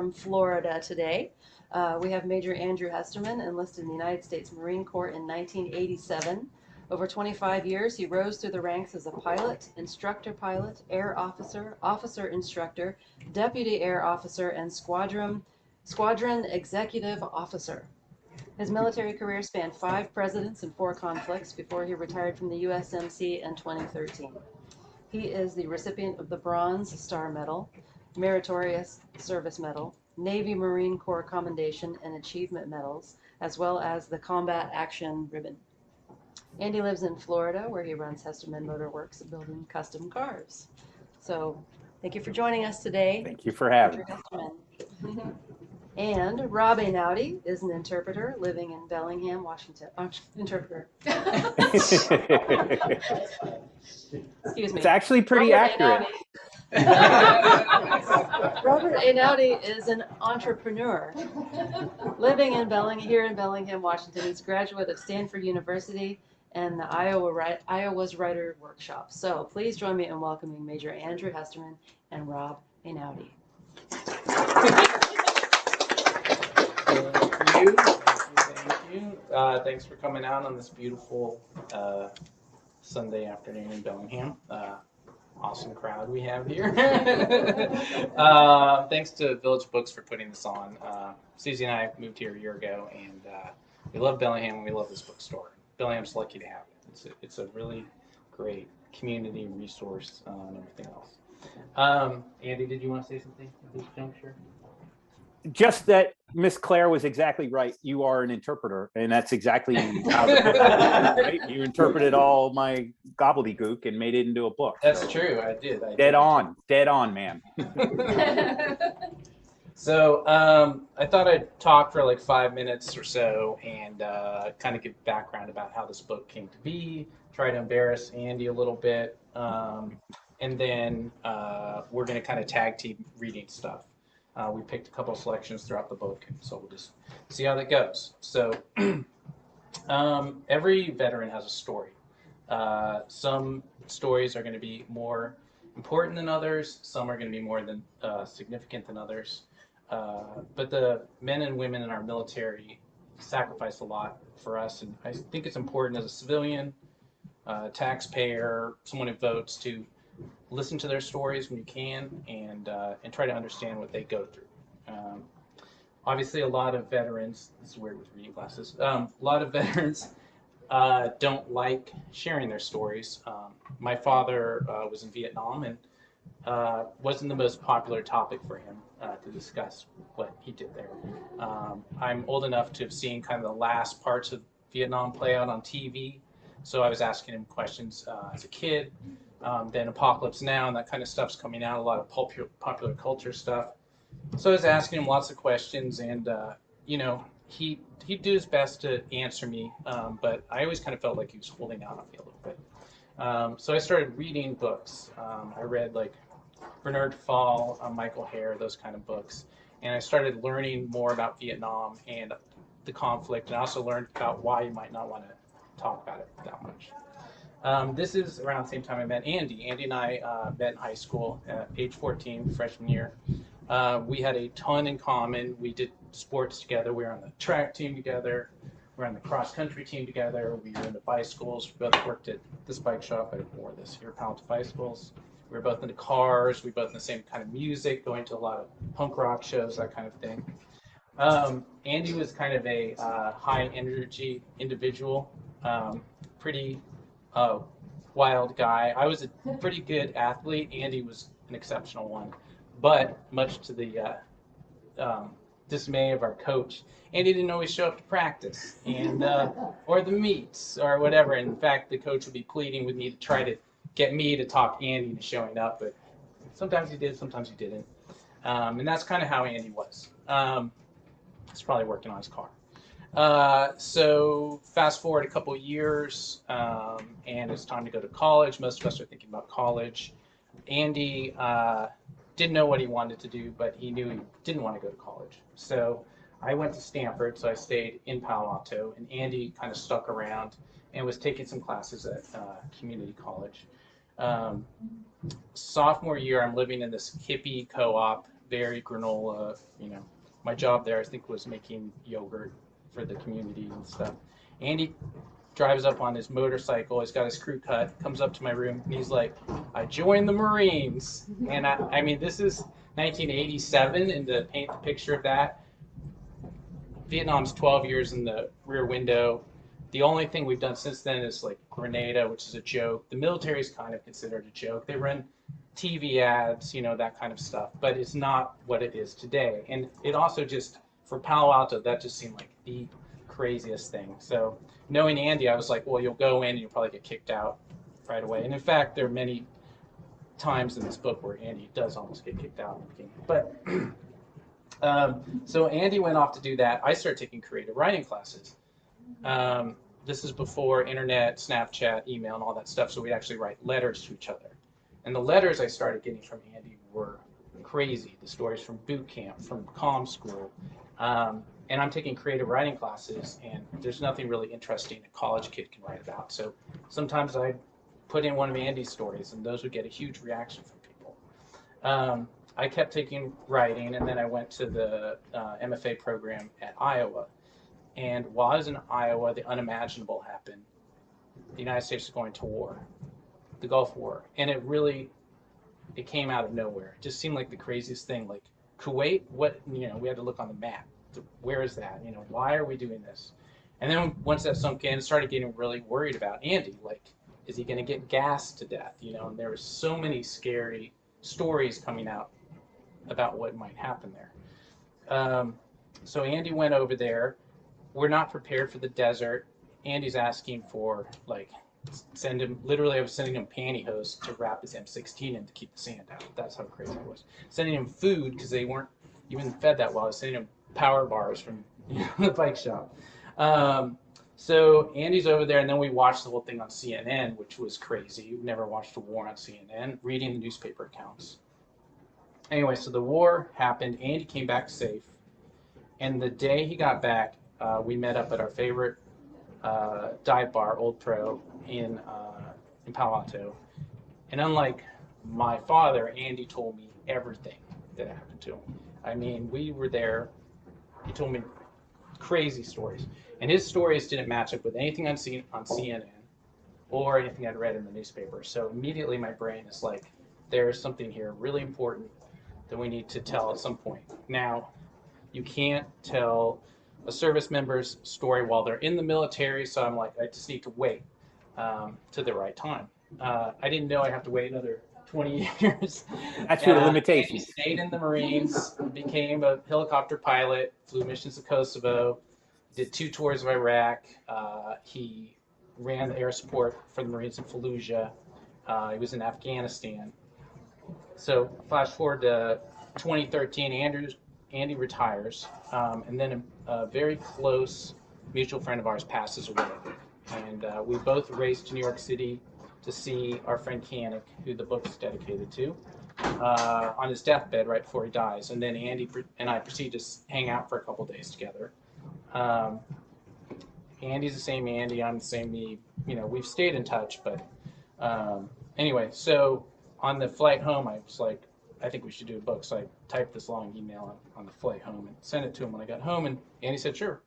from Florida today. We have Major Andrew Hesterman, enlisted in the United States Marine Corps in 1987. Over 25 years, he rose through the ranks as a pilot, instructor pilot, air officer, officer instructor, deputy air officer, and squadron executive officer. His military career spanned 5 presidents and 4 conflicts before he retired from the USMC in 2013. He is the recipient of the Bronze Star Medal, Meritorious Service Medal, Navy Marine Corps Commendation and Achievement Medals, as well as the Combat Action Ribbon. Andy lives in Florida, where he runs Hesterman Motor Works, building custom cars. So thank you for joining us today. Thank you for having me. Hesterman. And Rob Einaudi is an interpreter living in Bellingham, Washington. Interpreter. Excuse me. It's actually pretty accurate. Robert Einaudi is an entrepreneur living in Bellingham, Washington. He's a graduate of Stanford University and the Iowa's Writer Workshop. So please join me in welcoming Major Andrew Hesterman and Rob Einaudi. Thank you. Thanks for coming out on this beautiful Sunday afternoon in Bellingham. Awesome crowd we have here. Thanks to Village Books for putting this on. Susie and I moved here a year ago, and we love Bellingham and we love this bookstore. Bellingham's lucky to have it. It's a really great community resource and everything else. Andy, did you want to say something at this juncture? Just that Miss Claire was exactly right. You are an interpreter, and that's exactly how right? You interpreted all my gobbledygook and made it into a book. That's true. I did. Dead on, man. So I thought I'd talk for like 5 minutes or so and kind of give background about how this book came to be, try to embarrass Andy a little bit, and then we're going to kind of tag team reading stuff. We picked a couple of selections throughout the book, and so we'll just see how that goes. So every veteran has a story. Some stories are going to be more important than others. Some are going to be more than significant than others. But the men and women in our military sacrifice a lot for us, and I think it's important as a civilian, taxpayer, someone who votes, to listen to their stories when you can, and try to understand what they go through. Obviously, a lot of veterans, this is weird with reading glasses, a lot of veterans don't like sharing their stories. My father was in Vietnam, and wasn't the most popular topic for him to discuss what he did there. I'm old enough to have seen kind of the last parts of Vietnam play out on TV, so I was asking him questions as a kid. Then Apocalypse Now and that kind of stuff's coming out, a lot of popular culture stuff. So I was asking him lots of questions, and he'd do his best to answer me, but I always kind of felt like he was holding out on me a little bit. So I started reading books. I read like Bernard Fall, Michael Hare, those kind of books, and I started learning more about Vietnam and the conflict, and I also learned about why you might not want to talk about it that much. This is around the same time I met Andy. Andy and I met in high school at age 14, freshman year. We had a ton in common. We did sports together. We were on the track team together. We were on the cross-country team together. We were into bicycles. We both worked at this bike shop. I wore this here, Palette Bicycles. We were both into cars. We were both in the same kind of music, going to a lot of punk rock shows, that kind of thing. Andy was kind of a high-energy individual, pretty wild guy. I was a pretty good athlete. Andy was an exceptional one, but much to the dismay of our coach, Andy didn't always show up to practice and or the meets or whatever. And in fact, the coach would be pleading with me to try to get me to talk Andy into showing up, but sometimes he did, sometimes he didn't. And that's kind of how Andy was. He's probably working on his car. So fast forward a couple of years, and it's time to go to college. Most of us are thinking about college. Andy didn't know what he wanted to do, but he knew he didn't want to go to college. So I went to Stanford, so I stayed in Palo Alto, and Andy kind of stuck around and was taking some classes at community college. Sophomore year, I'm living in this hippie co-op very granola. My job there, I think, was making yogurt for the community and stuff. Andy drives up on his motorcycle. He's got his crew cut, comes up to my room, and he's like, I joined the Marines. And I mean, this is 1987, and to paint the picture of that, Vietnam's 12 years in the rear window. The only thing we've done since then is like Grenada, which is a joke. The military is kind of considered a joke. They run TV ads, that kind of stuff, but it's not what it is today. And it also just, for Palo Alto, that just seemed like the craziest thing. So knowing Andy, I was like, well, you'll go in and you'll probably get kicked out right away. And in fact, there are many times in this book where Andy does almost get kicked out in the beginning. But so Andy went off to do that. I started taking creative writing classes. This is before internet, Snapchat, email, and all that stuff. So we'd actually write letters to each other. And the letters I started getting from Andy were crazy. The stories from boot camp, from comm school. And I'm taking creative writing classes, and there's nothing really interesting a college kid can write about. So sometimes I put in one of Andy's stories, and those would get a huge reaction from people. I kept taking writing, and then I went to the MFA program at Iowa. And while I was in Iowa, the unimaginable happened. The United States was going to war, the Gulf War. And it came out of nowhere. It just seemed like the craziest thing. Like Kuwait, we had to look on the map. Where is that? Why are we doing this? And then once that sunk in, I started getting really worried about Andy. Like, is he going to get gassed to death? And there were so many scary stories coming out about what might happen there. So Andy went over there. We're not prepared for the desert. Andy's asking for, literally I was sending him pantyhose to wrap his M16 in to keep the sand out. That's how crazy it was. Sending him food because they weren't even fed that well. I was sending him power bars from the bike shop. So Andy's over there, and then we watched the whole thing on CNN, which was crazy. We've never watched a war on CNN, reading the newspaper accounts. Anyway, so the war happened. Andy came back safe. And the day he got back, we met up at our favorite dive bar, Old Pro, in Palo Alto. And unlike my father, Andy told me everything that happened to him. I mean, we were there. He told me crazy stories. And his stories didn't match up with anything I'd seen on CNN or anything I'd read in the newspaper. So immediately my brain is like, there's something here really important that we need to tell at some point. Now, you can't tell a service member's story while they're in the military, so I'm like, I just need to wait to the right time. I didn't know I'd have to wait another 20 years. That's your limitation. He stayed in the Marines, became a helicopter pilot, flew missions to Kosovo, did 2 tours of Iraq. He ran the air support for the Marines in Fallujah. He was in Afghanistan. So flash forward to 2013, Andy retires, and then a very close mutual friend of ours passes away. And we both raced to New York City to see our friend Kanik, who the book is dedicated to, on his deathbed right before he dies. And then Andy and I proceed to hang out for a couple days together. Andy's the same Andy, I'm the same me. We've stayed in touch, but anyway, so on the flight home, I was like, I think we should do a book. So I typed this long email on the flight home and sent it to him when I got home, and Andy said, sure.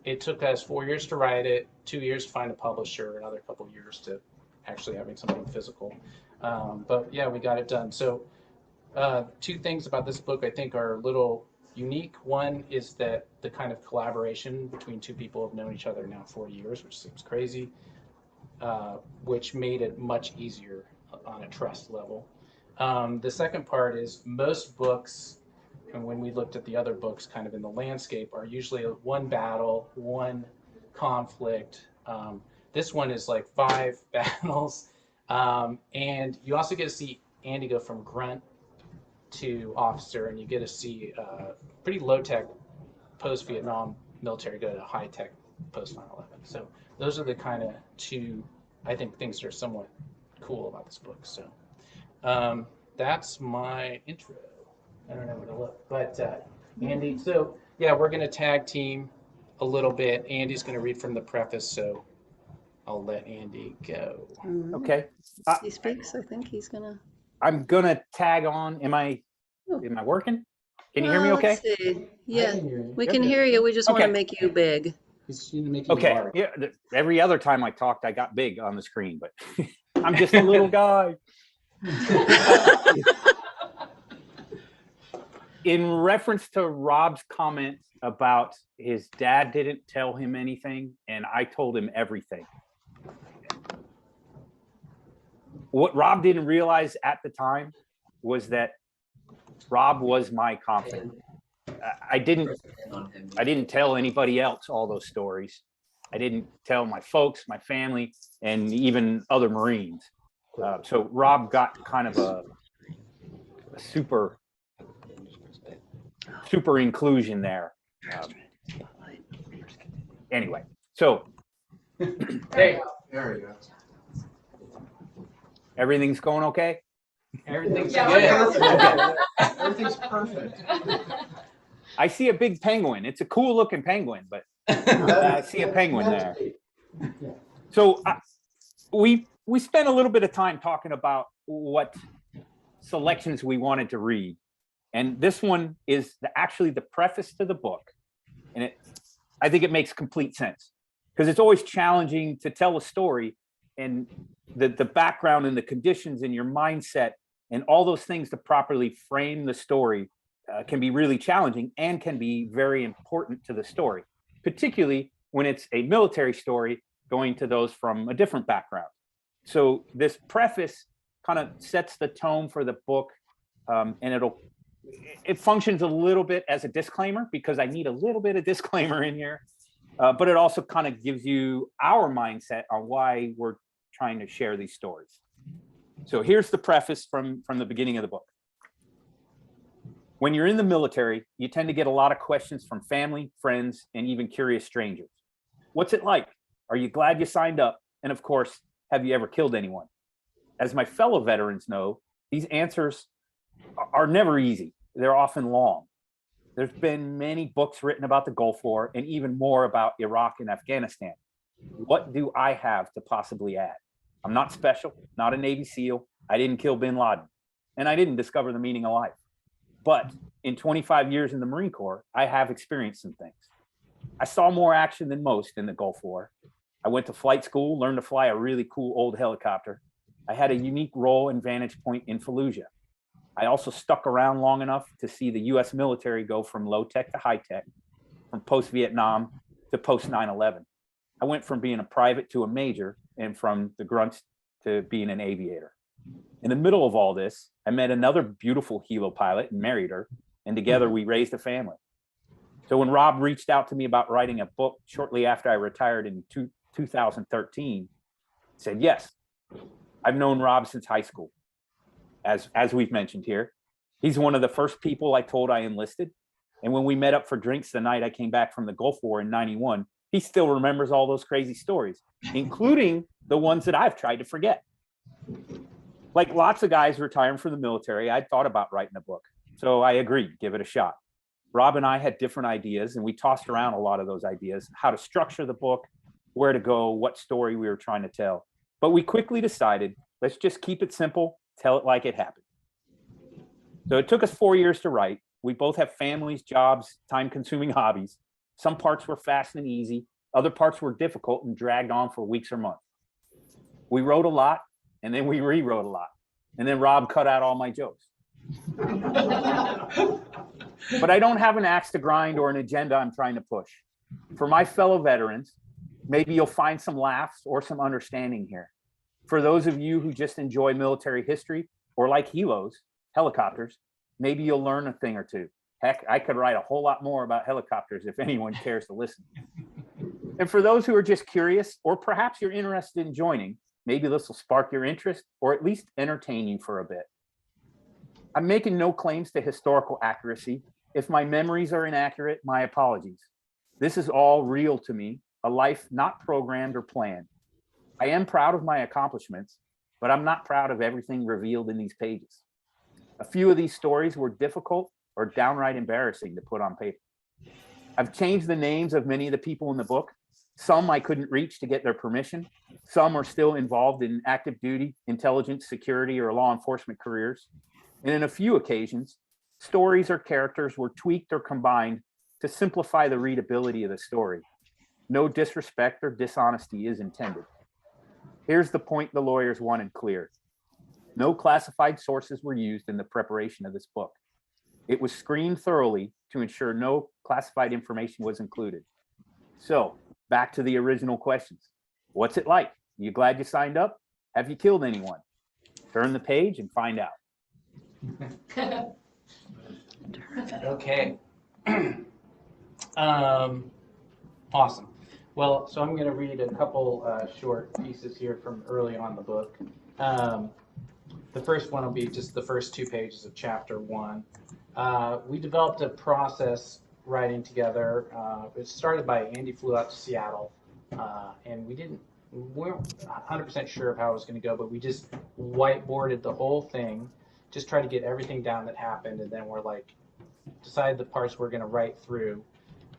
It took us 4 years to write it, 2 years to find a publisher, another couple years to actually having something physical. But yeah, we got it done. So 2 things about this book I think are a little unique. One is that the kind of collaboration between 2 people who have known each other now 40 years, which seems crazy, which made it much easier on a trust level. The second part is most books, and when we looked at the other books kind of in the landscape, are usually one battle, one conflict. This one is like 5 battles. And you also get to see Andy go from grunt to officer, and you get to see pretty low-tech post-Vietnam military go to high-tech post-9/11. So those are the kind of 2, I think, things that are somewhat cool about this book. So that's my intro. I don't know where to look, but Andy, so yeah, we're going to tag team a little bit. Andy's going to read from the preface, so I'll let Andy go. Okay. He speaks. I think he's gonna. I'm gonna tag on. Am I working? Can you hear me okay? Let's see. Yeah, we Yep. can hear you. We just want to Okay. make you big. Okay. Yeah. Every other time I talked, I got big on the screen, but I'm just a little guy. In reference to Rob's comment about his dad didn't tell him anything, and I told him everything. What Rob didn't realize at the time was that Rob was my confidant. I didn't tell anybody else all those stories. I didn't tell my folks, my family, and even other Marines. So Rob got kind of a super inclusion there. Anyway, so Hey, there we go. Everything's going okay? Everything's Yeah, good. Everything's perfect. I see a big penguin. It's a cool looking penguin, but I see a penguin there. So we spent a little bit of time talking about what selections we wanted to read. And this one is actually the preface to the book. And I think it makes complete sense because it's always challenging to tell a story and the background and the conditions and your mindset and all those things to properly frame the story can be really challenging and can be very important to the story, particularly when it's a military story going to those from a different background. So this preface kind of sets the tone for the book, and it functions a little bit as a disclaimer because I need a little bit of disclaimer in here, but it also kind of gives you our mindset on why we're trying to share these stories. So here's the preface from the beginning of the book. When you're in the military, you tend to get a lot of questions from family, friends, and even curious strangers. What's it like? Are you glad you signed up? And of course, have you ever killed anyone? As my fellow veterans know, these answers are never easy. They're often long. There's been many books written about the Gulf War and even more about Iraq and Afghanistan. What do I have to possibly add? I'm not special, not a Navy SEAL. I didn't kill bin Laden, and I didn't discover the meaning of life. But in 25 years in the Marine Corps, I have experienced some things. I saw more action than most in the Gulf War. I went to flight school, learned to fly a really cool old helicopter. I had a unique role and vantage point in Fallujah. I also stuck around long enough to see the US military go from low tech to high tech, from post-Vietnam to post-9/11. I went from being a private to a major and from the grunts to being an aviator. In the middle of all this, I met another beautiful helo pilot and married her, and together we raised a family. So when Rob reached out to me about writing a book shortly after I retired in 2013, I said, yes, I've known Rob since high school. As we've mentioned here, he's one of the first people I told I enlisted. And when we met up for drinks the night I came back from the Gulf War in '91, he still remembers all those crazy stories, including the ones that I've tried to forget. Like lots of guys retiring from the military, I'd thought about writing a book. So I agreed, give it a shot. Rob and I had different ideas, and we tossed around a lot of those ideas, how to structure the book, where to go, what story we were trying to tell. But we quickly decided, let's just keep it simple, tell it like it happened. So it took us 4 years to write. We both have families, jobs, time-consuming hobbies. Some parts were fast and easy. Other parts were difficult and dragged on for weeks or months. We wrote a lot, and then we rewrote a lot. And then Rob cut out all my jokes. But I don't have an axe to grind or an agenda I'm trying to push. For my fellow veterans, maybe you'll find some laughs or some understanding here. For those of you who just enjoy military history or like helos, helicopters, maybe you'll learn a thing or two. Heck, I could write a whole lot more about helicopters if anyone cares to listen. And for those who are just curious, or perhaps you're interested in joining, maybe this will spark your interest or at least entertain you for a bit. I'm making no claims to historical accuracy. If my memories are inaccurate, my apologies. This is all real to me, a life not programmed or planned. I am proud of my accomplishments, but I'm not proud of everything revealed in these pages. A few of these stories were difficult or downright embarrassing to put on paper. I've changed the names of many of the people in the book, Some I couldn't reach to get their permission. Some are still involved in active duty, intelligence, security, or law enforcement careers. And in a few occasions, stories or characters were tweaked or combined to simplify the readability of the story. No disrespect or dishonesty is intended. Here's the point the lawyers wanted clear. No classified sources were used in the preparation of this book. It was screened thoroughly to ensure no classified information was included. So, back to the original questions. What's it like? You glad you signed up? Have you killed anyone? Turn the page and find out. Okay. Awesome. Well, so I'm going to read a couple short pieces here from early on in the book. The first one will be just the first 2 pages of chapter 1. We developed a process writing together. It started by Andy flew out to Seattle, and we weren't 100% sure of how it was going to go, but we just whiteboarded the whole thing, just tried to get everything down that happened, and then we're like, decided the parts we're going to write through,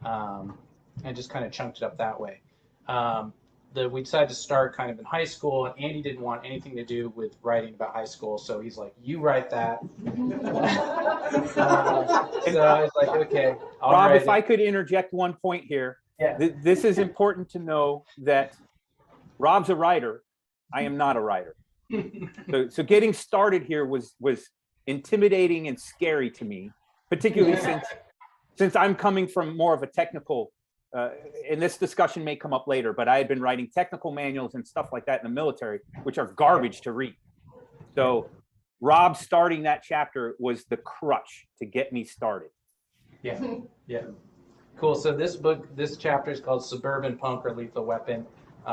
and just kind of chunked it up that way. We decided to start kind of in high school, and Andy didn't want anything to do with writing about high school, so he's like, you write that. So I was like, okay, I'll Rob, write if I could interject one point here. Yeah. This is important to know that Rob's a writer. I am not a writer. So getting started here was intimidating and scary to me, particularly since I'm coming from more of a technical, and this discussion may come up later, but I had been writing technical manuals and stuff like that in the military, which are garbage to read. So Rob starting that chapter was the crutch to get me started. Yeah, yeah. Cool. So this chapter is called Suburban Punk or Lethal Weapon.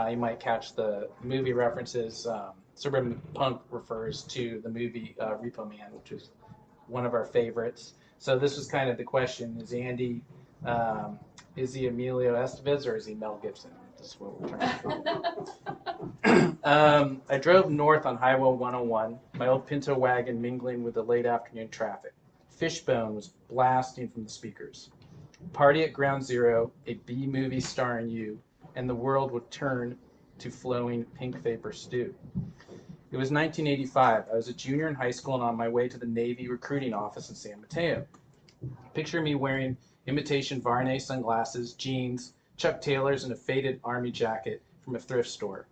You might catch the movie references. Suburban Punk refers to the movie Repo Man, which is one of our favorites. So this was kind of the question: is Andy, is he Emilio Estevez or is he Mel Gibson? This is what we're trying to do. I drove north on Highway 101, my old Pinto wagon mingling with the late afternoon traffic. Fishbone was blasting from the speakers. Party at Ground Zero, a B movie starring you, and the world would turn to flowing pink vapor stew. It was 1985. I was a junior in high school and on my way to the Navy recruiting office in San Mateo. Picture me wearing imitation Varney sunglasses, jeans, Chuck Taylors, and a faded army jacket from a thrift store.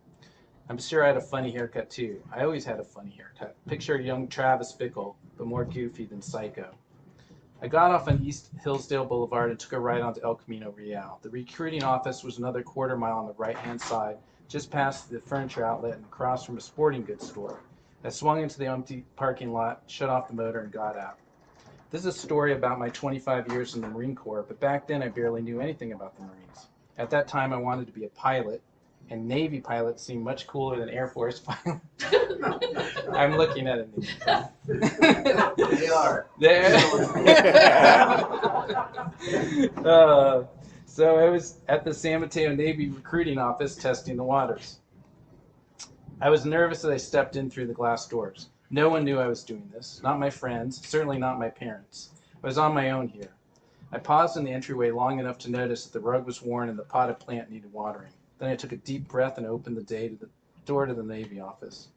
I'm sure I had a funny haircut too. I always had a funny haircut. Picture young Travis Bickle, but more goofy than Psycho. I got off on East Hillsdale Boulevard and took a ride onto El Camino Real. The recruiting office was another quarter mile on the right-hand side, just past the furniture outlet and across from a sporting goods store. I swung into the empty parking lot, shut off the motor, and got out. This is a story about my 25 years in the Marine Corps, but back then I barely knew anything about the Marines. At that time, I wanted to be a pilot, and Navy pilots seemed much cooler than Air Force pilots. I'm looking at a Navy pilot. They are. So I was at the San Mateo Navy recruiting office testing the waters. I was nervous as I stepped in through the glass doors. No one knew I was doing this, not my friends, certainly not my parents. I was on my own here. I paused in the entryway long enough to notice that the rug was worn and the potted plant needed watering. Then I took a deep breath and opened the door to the Navy office.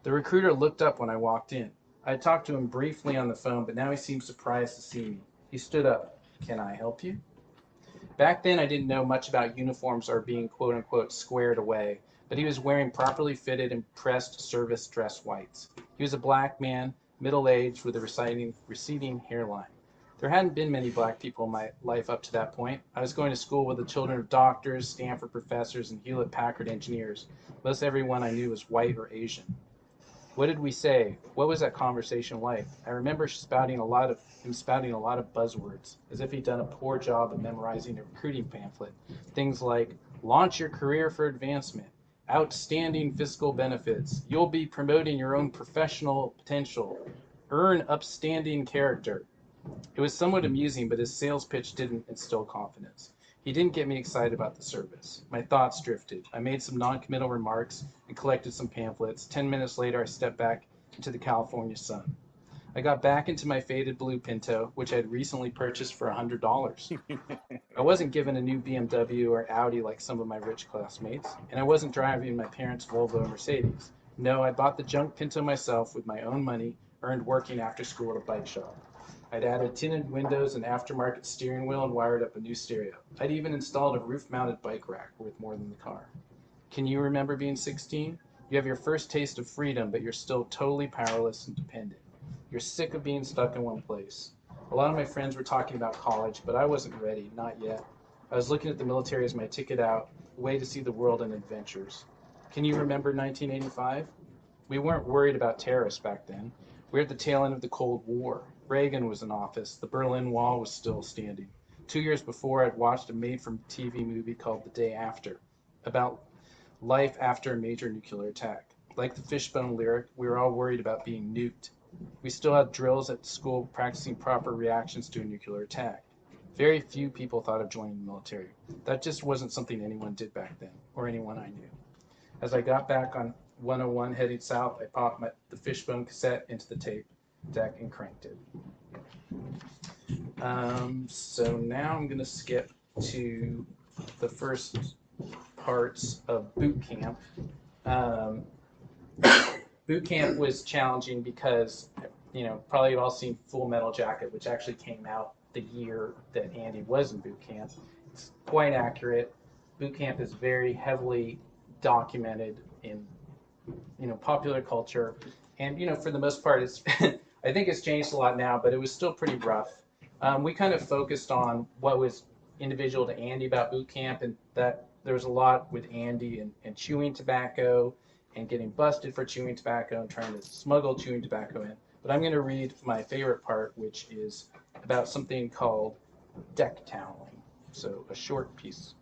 The recruiter looked up when I walked in. I had talked to him briefly on the phone, but now he seemed surprised to see me. He stood up. Can I help you? Back then, I didn't know much about uniforms or being quote-unquote squared away, but he was wearing properly fitted and pressed service dress whites. He was a black man, middle-aged, with a receding hairline. There hadn't been many black people in my life up to that point. I was going to school with the children of doctors, Stanford professors, and Hewlett-Packard engineers. Most everyone I knew was white or Asian. What did we say? What was that conversation like? I remember him spouting a lot of buzzwords, as if he'd done a poor job of memorizing a recruiting pamphlet. Things like, launch your career for advancement, outstanding fiscal benefits, you'll be promoting your own professional potential, earn upstanding character. It was somewhat amusing, but his sales pitch didn't instill confidence. He didn't get me excited about the service. My thoughts drifted. I made some non-committal remarks and collected some pamphlets. 10 minutes later, I stepped back into the California sun. I got back into my faded blue Pinto, which I had recently purchased for $100. I wasn't given a new BMW or Audi like some of my rich classmates, and I wasn't driving my parents' Volvo Mercedes. No, I bought the junk Pinto myself with my own money, earned working after school at a bike shop. I'd added tinted windows and aftermarket steering wheel and wired up a new stereo. I'd even installed a roof-mounted bike rack worth more than the car. Can you remember being 16? You have your first taste of freedom, but you're still totally powerless and dependent. You're sick of being stuck in one place. A lot of my friends were talking about college, but I wasn't ready, not yet. I was looking at the military as my ticket out, a way to see the world and adventures. Can you remember 1985? We weren't worried about terrorists back then. We were at the tail end of the Cold War. Reagan was in office. The Berlin Wall was still standing. 2 years before, I'd watched a made-from-TV movie called The Day After, about life after a major nuclear attack. Like the Fishbone lyric, we were all worried about being nuked. We still had drills at school practicing proper reactions to a nuclear attack. Very few people thought of joining the military. That just wasn't something anyone did back then, or anyone I knew. As I got back on 101 heading south, I popped the Fishbone cassette into the tape deck and cranked it. So now I'm going to skip to the first parts of boot camp. Boot camp was challenging because, probably you've all seen Full Metal Jacket, which actually came out the year that Andy was in boot camp. It's quite accurate. Boot camp is very heavily documented in, popular culture. And, for the most part, it's I think it's changed a lot now, but it was still pretty rough. We kind of focused on what was individual to Andy about boot camp, and that there was a lot with Andy and chewing tobacco and getting busted for chewing tobacco and trying to smuggle chewing tobacco in. But I'm going to read my favorite part, which is about something called deck toweling. So a short piece.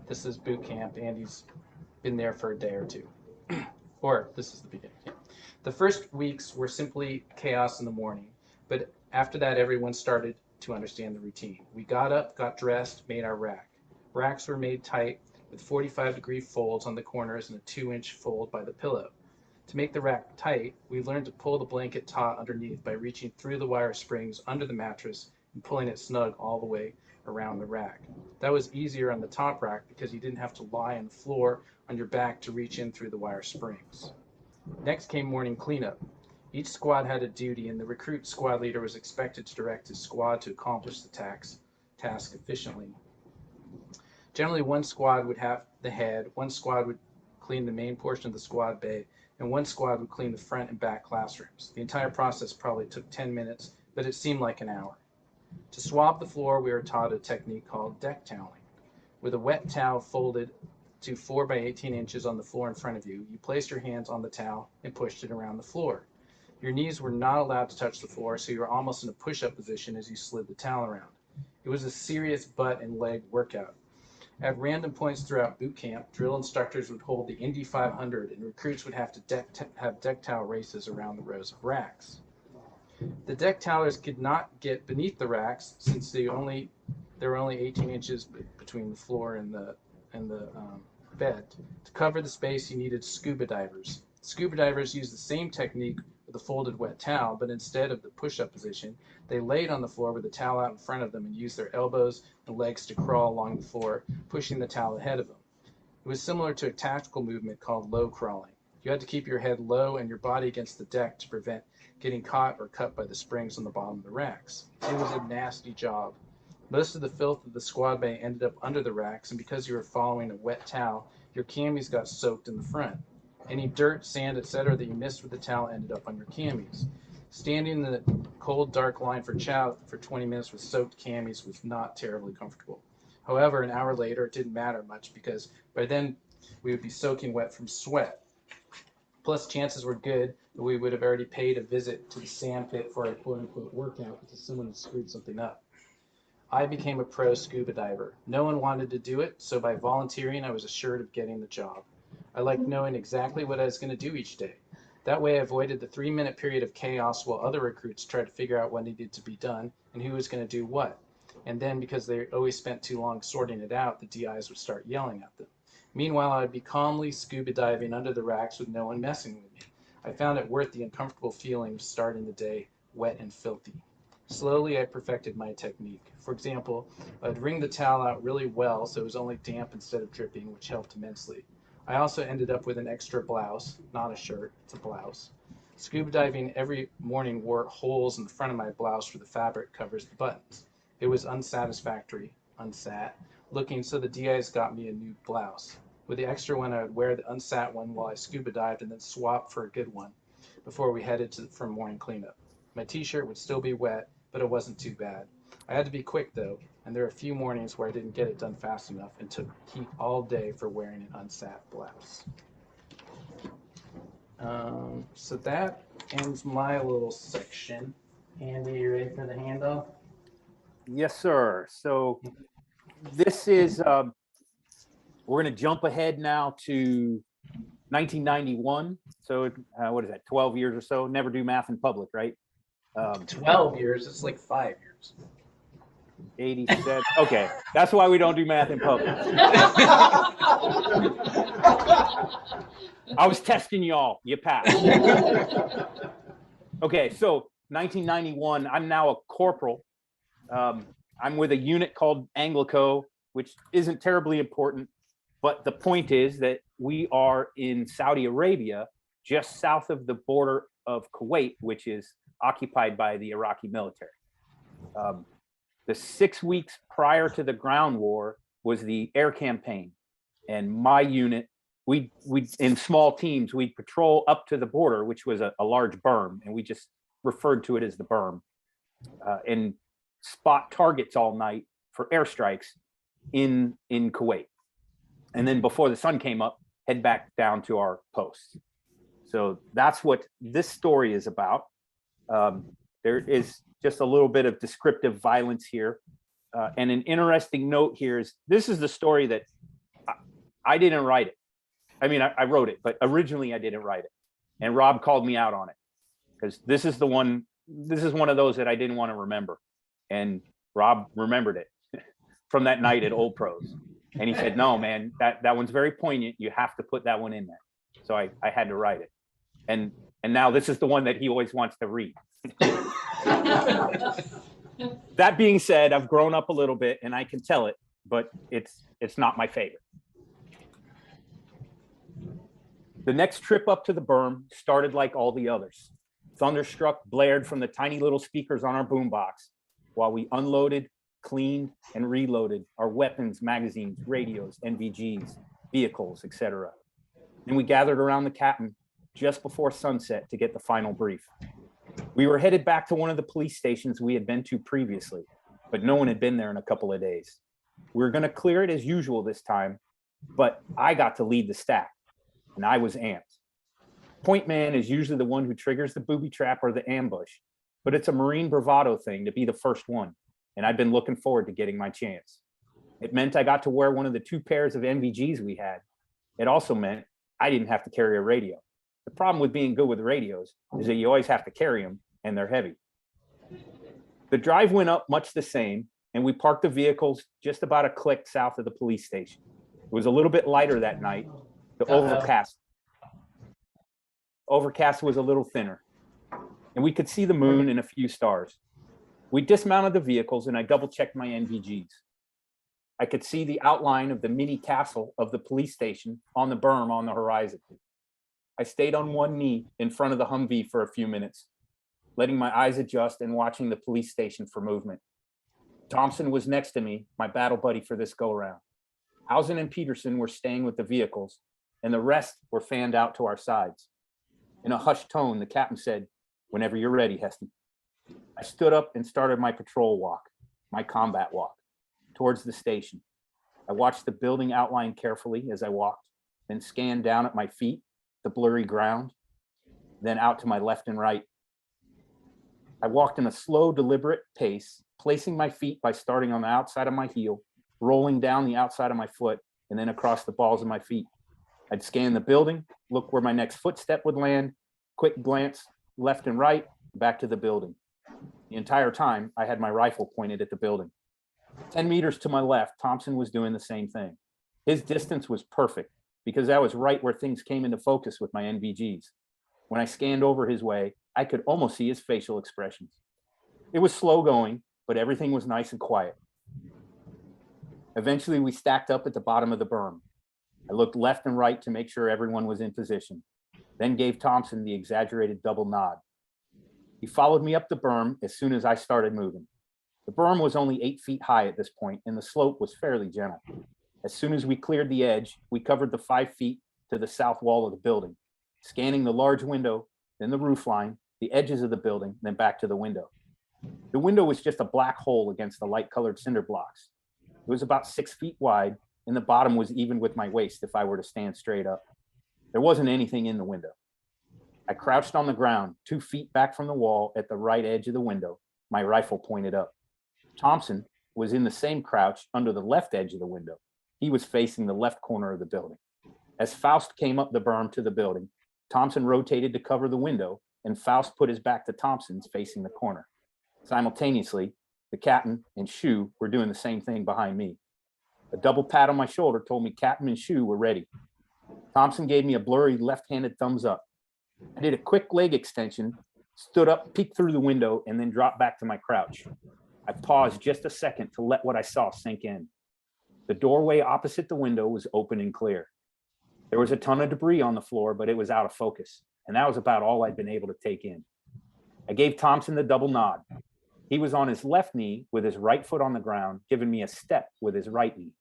This is boot camp. Andy's been there for a day or two. Or this is the beginning. Yeah. The first weeks were simply chaos in the morning, but after that everyone started to understand the routine. We got up, got dressed, made our rack. Racks were made tight with 45-degree folds on the corners and a 2-inch fold by the pillow. To make the rack tight, we learned to pull the blanket taut underneath by reaching through the wire springs under the mattress and pulling it snug all the way around the rack. That was easier on the top rack because you didn't have to lie on the floor on your back to reach in through the wire springs. Next came morning cleanup. Each squad had a duty, and the recruit squad leader was expected to direct his squad to accomplish the task efficiently. Generally, one squad would have the head, one squad would clean the main portion of the squad bay, and one squad would clean the front and back classrooms. The entire process probably took 10 minutes, but it seemed like an hour. To swab the floor, we were taught a technique called deck toweling. With a wet towel folded to 4 by 18 inches on the floor in front of you, you placed your hands on the towel and pushed it around the floor. Your knees were not allowed to touch the floor, so you were almost in a push-up position as you slid the towel around. It was a serious butt and leg workout. At random points throughout boot camp, drill instructors would hold the Indy 500, and recruits would have to have deck towel races around the rows of racks. The deck towelers could not get beneath the racks since there were only 18 inches between the floor and the bed. To cover the space, you needed scuba divers. Scuba divers used the same technique with a folded wet towel, but instead of the push-up position, they laid on the floor with the towel out in front of them and used their elbows and legs to crawl along the floor, pushing the towel ahead of them. It was similar to a tactical movement called low crawling. You had to keep your head low and your body against the deck to prevent getting caught or cut by the springs on the bottom of the racks. It was a nasty job. Most of the filth of the squad bay ended up under the racks, and because you were following a wet towel, your camis got soaked in the front. Any dirt, sand, etc. that you missed with the towel ended up on your camis. Standing in the cold, dark line for chow for 20 minutes with soaked camis was not terribly comfortable. However, an hour later, it didn't matter much because by then we would be soaking wet from sweat. Plus, chances were good that we would have already paid a visit to the sand pit for a quote-unquote workout because someone had screwed something up. I became a pro scuba diver. No one wanted to do it, so by volunteering, I was assured of getting the job. I liked knowing exactly what I was going to do each day. That way I avoided the 3-minute period of chaos while other recruits tried to figure out what needed to be done and who was going to do what. And then, because they always spent too long sorting it out, the DIs would start yelling at them. Meanwhile, I would be calmly scuba diving under the racks with no one messing with me. I found it worth the uncomfortable feeling of starting the day wet and filthy. Slowly, I perfected my technique. For example, I'd wring the towel out really well so it was only damp instead of dripping, which helped immensely. I also ended up with an extra blouse, not a shirt, it's a blouse. Scuba diving every morning wore holes in the front of my blouse where the fabric covers the buttons. It was unsatisfactory, unsat, looking, so the DIs got me a new blouse. With the extra one, I would wear the unsat one while I scuba dived and then swap for a good one before we headed for morning cleanup. My t-shirt would still be wet, but it wasn't too bad. I had to be quick though, and there were a few mornings where I didn't get it done fast enough and took heat all day for wearing an unsat blouse. So that ends my little section. Andy, you ready for the handoff? Yes, sir. So this is, we're going to jump ahead now to 1991. So what is that, 12 years or so? Never do math in public, right? 12 years, it's like 5 years. 87. Okay, that's why we don't do math in public. I was testing y'all. You passed. Okay, so 1991, I'm now a corporal. I'm with a unit called Anglico, which isn't terribly important, but the point is that we are in Saudi Arabia, just south of the border of Kuwait, which is occupied by the Iraqi military. The 6 weeks prior to the ground war was the air campaign, and my unit, we in small teams, we'd patrol up to the border, which was a large berm, and we just referred to it as the berm, and spot targets all night for airstrikes in Kuwait. And then before the sun came up, head back down to our posts. So that's what this story is about. There is just a little bit of descriptive violence here. And an interesting note here is this is the story that I didn't write it. I mean, I wrote it, but originally I didn't write it. And Rob called me out on it because this is one of those that I didn't want to remember. And Rob remembered it from that night at Old Pros. And he said, no, man, that one's very poignant. You have to put that one in there. So I had to write it. And now this is the one that he always wants to read. That being said, I've grown up a little bit and I can tell it, but it's not my favorite. The next trip up to the berm started like all the others. Thunderstruck blared from the tiny little speakers on our boombox while we unloaded, cleaned, and reloaded our weapons, magazines, radios, NVGs, vehicles, etc. Then we gathered around the captain just before sunset to get the final brief. We were headed back to one of the police stations we had been to previously, but no one had been there in a couple of days. We were going to clear it as usual this time, but I got to lead the stack, and I was amped. Point man is usually the one who triggers the booby trap or the ambush, but it's a Marine bravado thing to be the first one, and I've been looking forward to getting my chance. It meant I got to wear one of the 2 pairs of NVGs we had. It also meant I didn't have to carry a radio. The problem with being good with radios is that you always have to carry them, and they're heavy. The drive went up much the same, and we parked the vehicles just about a click south of the police station. It was a little bit lighter that night. The overcast was a little thinner, and we could see the moon and a few stars. We dismounted the vehicles, and I double-checked my NVGs. I could see the outline of the mini castle of the police station on the berm on the horizon. I stayed on one knee in front of the Humvee for a few minutes, letting my eyes adjust and watching the police station for movement. Thompson was next to me, my battle buddy for this go-around. Housen and Peterson were staying with the vehicles, and the rest were fanned out to our sides. In a hushed tone, the captain said, "Whenever you're ready, Heston." I stood up and started my patrol walk, my combat walk, towards the station. I watched the building outline carefully as I walked, then scanned down at my feet, the blurry ground, then out to my left and right. I walked in a slow, deliberate pace, placing my feet by starting on the outside of my heel, rolling down the outside of my foot, and then across the balls of my feet. I'd scan the building, look where my next footstep would land, quick glance left and right, back to the building. The entire time, I had my rifle pointed at the building. 10 meters to my left, Thompson was doing the same thing. His distance was perfect because I was right where things came into focus with my NVGs. When I scanned over his way, I could almost see his facial expressions. It was slow going, but everything was nice and quiet. Eventually, we stacked up at the bottom of the berm. I looked left and right to make sure everyone was in position, then gave Thompson the exaggerated double nod. He followed me up the berm as soon as I started moving. The berm was only 8 feet high at this point, and the slope was fairly gentle. As soon as we cleared the edge, we covered the 5 feet to the south wall of the building, scanning the large window, then the roof line, the edges of the building, then back to the window. The window was just a black hole against the light-colored cinder blocks. It was about 6 feet wide, and the bottom was even with my waist if I were to stand straight up. There wasn't anything in the window. I crouched on the ground, 2 feet back from the wall at the right edge of the window, my rifle pointed up. Thompson was in the same crouch under the left edge of the window. He was facing the left corner of the building. As Faust came up the berm to the building, Thompson rotated to cover the window, and Faust put his back to Thompson's facing the corner. Simultaneously, the captain and Shu were doing the same thing behind me. A double pat on my shoulder told me captain and Shu were ready. Thompson gave me a blurry left-handed thumbs up. I did a quick leg extension, stood up, peeked through the window, and then dropped back to my crouch. I paused just a second to let what I saw sink in. The doorway opposite the window was open and clear. There was a ton of debris on the floor, but it was out of focus, and that was about all I'd been able to take in. I gave Thompson the double nod. He was on his left knee with his right foot on the ground, giving me a step with his right knee.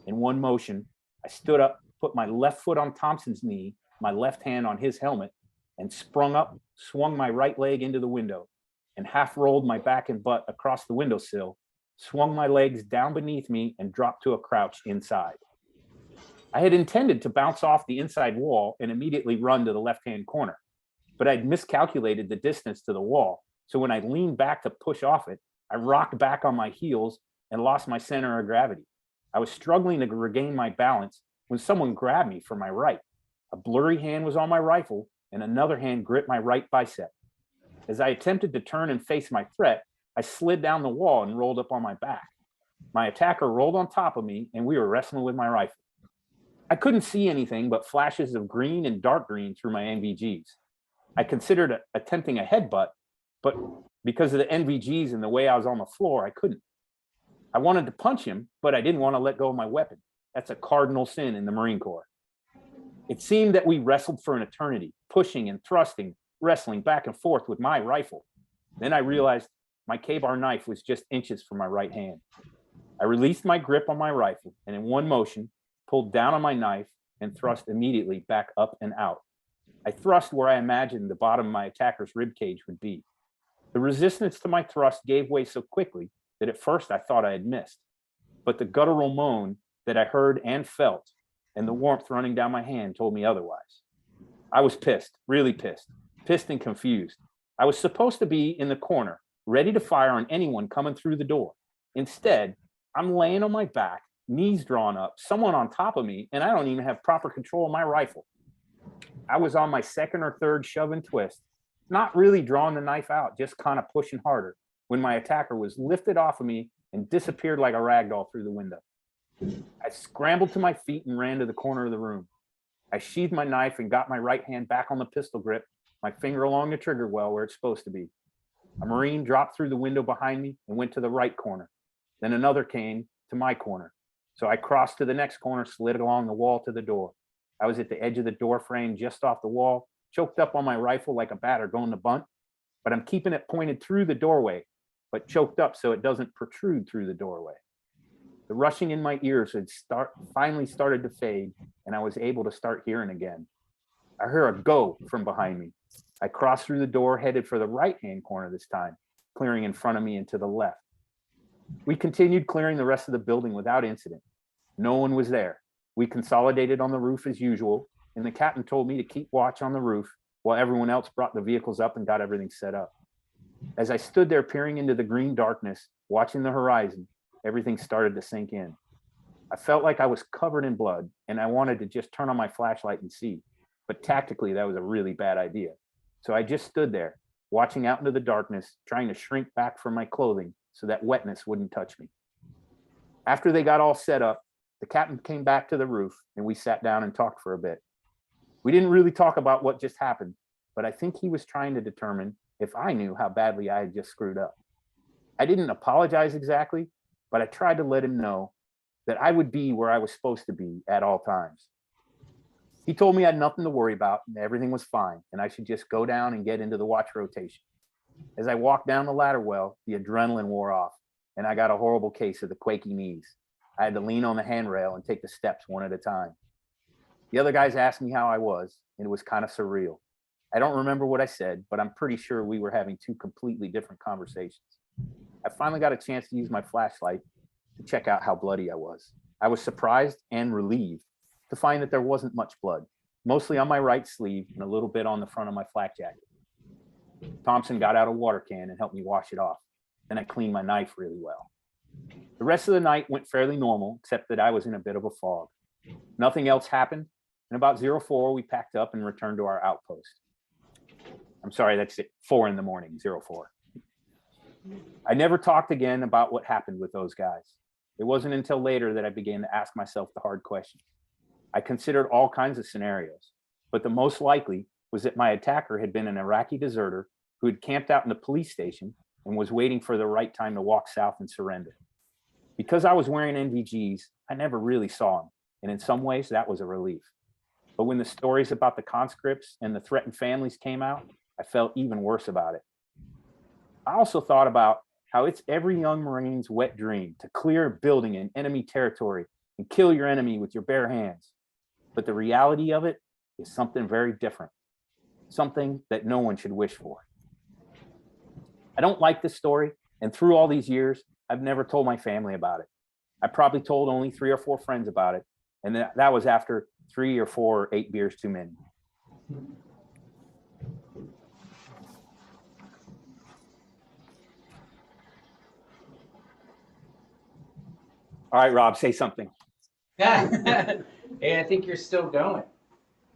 In one motion, I stood up, put my left foot on Thompson's knee, my left hand on his helmet, and sprung up, swung my right leg into the window, and half rolled my back and butt across the windowsill, swung my legs down beneath me, and dropped to a crouch inside. I had intended to bounce off the inside wall and immediately run to the left-hand corner, but I'd miscalculated the distance to the wall. So when I leaned back to push off it, I rocked back on my heels and lost my center of gravity. I was struggling to regain my balance when someone grabbed me from my right. A blurry hand was on my rifle and another hand gripped my right bicep. As I attempted to turn and face my threat, I slid down the wall and rolled up on my back. My attacker rolled on top of me and we were wrestling with my rifle. I couldn't see anything but flashes of green and dark green through my NVGs. I considered attempting a headbutt, but because of the NVGs and the way I was on the floor, I couldn't. I wanted to punch him, but I didn't want to let go of my weapon. That's a cardinal sin in the Marine Corps. It seemed that we wrestled for an eternity, pushing and thrusting, wrestling back and forth with my rifle. Then I realized my K-bar knife was just inches from my right hand. I released my grip on my rifle and in one motion, pulled down on my knife and thrust immediately back up and out. I thrust where I imagined the bottom of my attacker's rib cage would be. The resistance to my thrust gave way so quickly that at first I thought I had missed. But the guttural moan that I heard and felt and the warmth running down my hand told me otherwise. I was pissed, really pissed and confused. I was supposed to be in the corner, ready to fire on anyone coming through the door. Instead, I'm laying on my back, knees drawn up, someone on top of me, and I don't even have proper control of my rifle. I was on my second or third shove and twist, not really drawing the knife out, just kind of pushing harder, when my attacker was lifted off of me and disappeared like a rag doll through the window. I scrambled to my feet and ran to the corner of the room. I sheathed my knife and got my right hand back on the pistol grip, my finger along the trigger well where it's supposed to be. A Marine dropped through the window behind me and went to the right corner. Then another came to my corner. So I crossed to the next corner, slid along the wall to the door. I was at the edge of the door frame just off the wall, choked up on my rifle like a batter going to bunt, but I'm keeping it pointed through the doorway, but choked up so it doesn't protrude through the doorway. The rushing in my ears had finally started to fade, and I was able to start hearing again. I heard a go from behind me. I crossed through the door, headed for the right-hand corner this time, clearing in front of me and to the left. We continued clearing the rest of the building without incident. No one was there. We consolidated on the roof as usual, and the captain told me to keep watch on the roof while everyone else brought the vehicles up and got everything set up. As I stood there peering into the green darkness, watching the horizon, everything started to sink in. I felt like I was covered in blood, and I wanted to just turn on my flashlight and see, but tactically that was a really bad idea. So I just stood there, watching out into the darkness, trying to shrink back from my clothing so that wetness wouldn't touch me. After they got all set up, the captain came back to the roof and we sat down and talked for a bit. We didn't really talk about what just happened, but I think he was trying to determine if I knew how badly I had just screwed up. I didn't apologize exactly, but I tried to let him know that I would be where I was supposed to be at all times. He told me I had nothing to worry about and everything was fine, and I should just go down and get into the watch rotation. As I walked down the ladder well, the adrenaline wore off, and I got a horrible case of the quaky knees. I had to lean on the handrail and take the steps one at a time. The other guys asked me how I was, and it was kind of surreal. I don't remember what I said, but I'm pretty sure we were having two completely different conversations. I finally got a chance to use my flashlight to check out how bloody I was. I was surprised and relieved to find that there wasn't much blood, mostly on my right sleeve and a little bit on the front of my flak jacket. Thompson got out a water can and helped me wash it off. Then I cleaned my knife really well. The rest of the night went fairly normal, except that I was in a bit of a fog. Nothing else happened. And about 04, we packed up and returned to our outpost. I'm sorry, that's at 4 in the morning, 04. I never talked again about what happened with those guys. It wasn't until later that I began to ask myself the hard questions. I considered all kinds of scenarios, but the most likely was that my attacker had been an Iraqi deserter who had camped out in the police station and was waiting for the right time to walk south and surrender. Because I was wearing NVGs, I never really saw him, and in some ways that was a relief. But when the stories about the conscripts and the threatened families came out, I felt even worse about it. I also thought about how it's every young Marine's wet dream to clear a building in enemy territory and kill your enemy with your bare hands. But the reality of it is something very different, something that no one should wish for. I don't like this story, and through all these years, I've never told my family about it. I probably told only 3 or 4 friends about it, and that was after 3 or 4 or 8 beers too many. All right, Rob, say something. Hey, I think you're still going.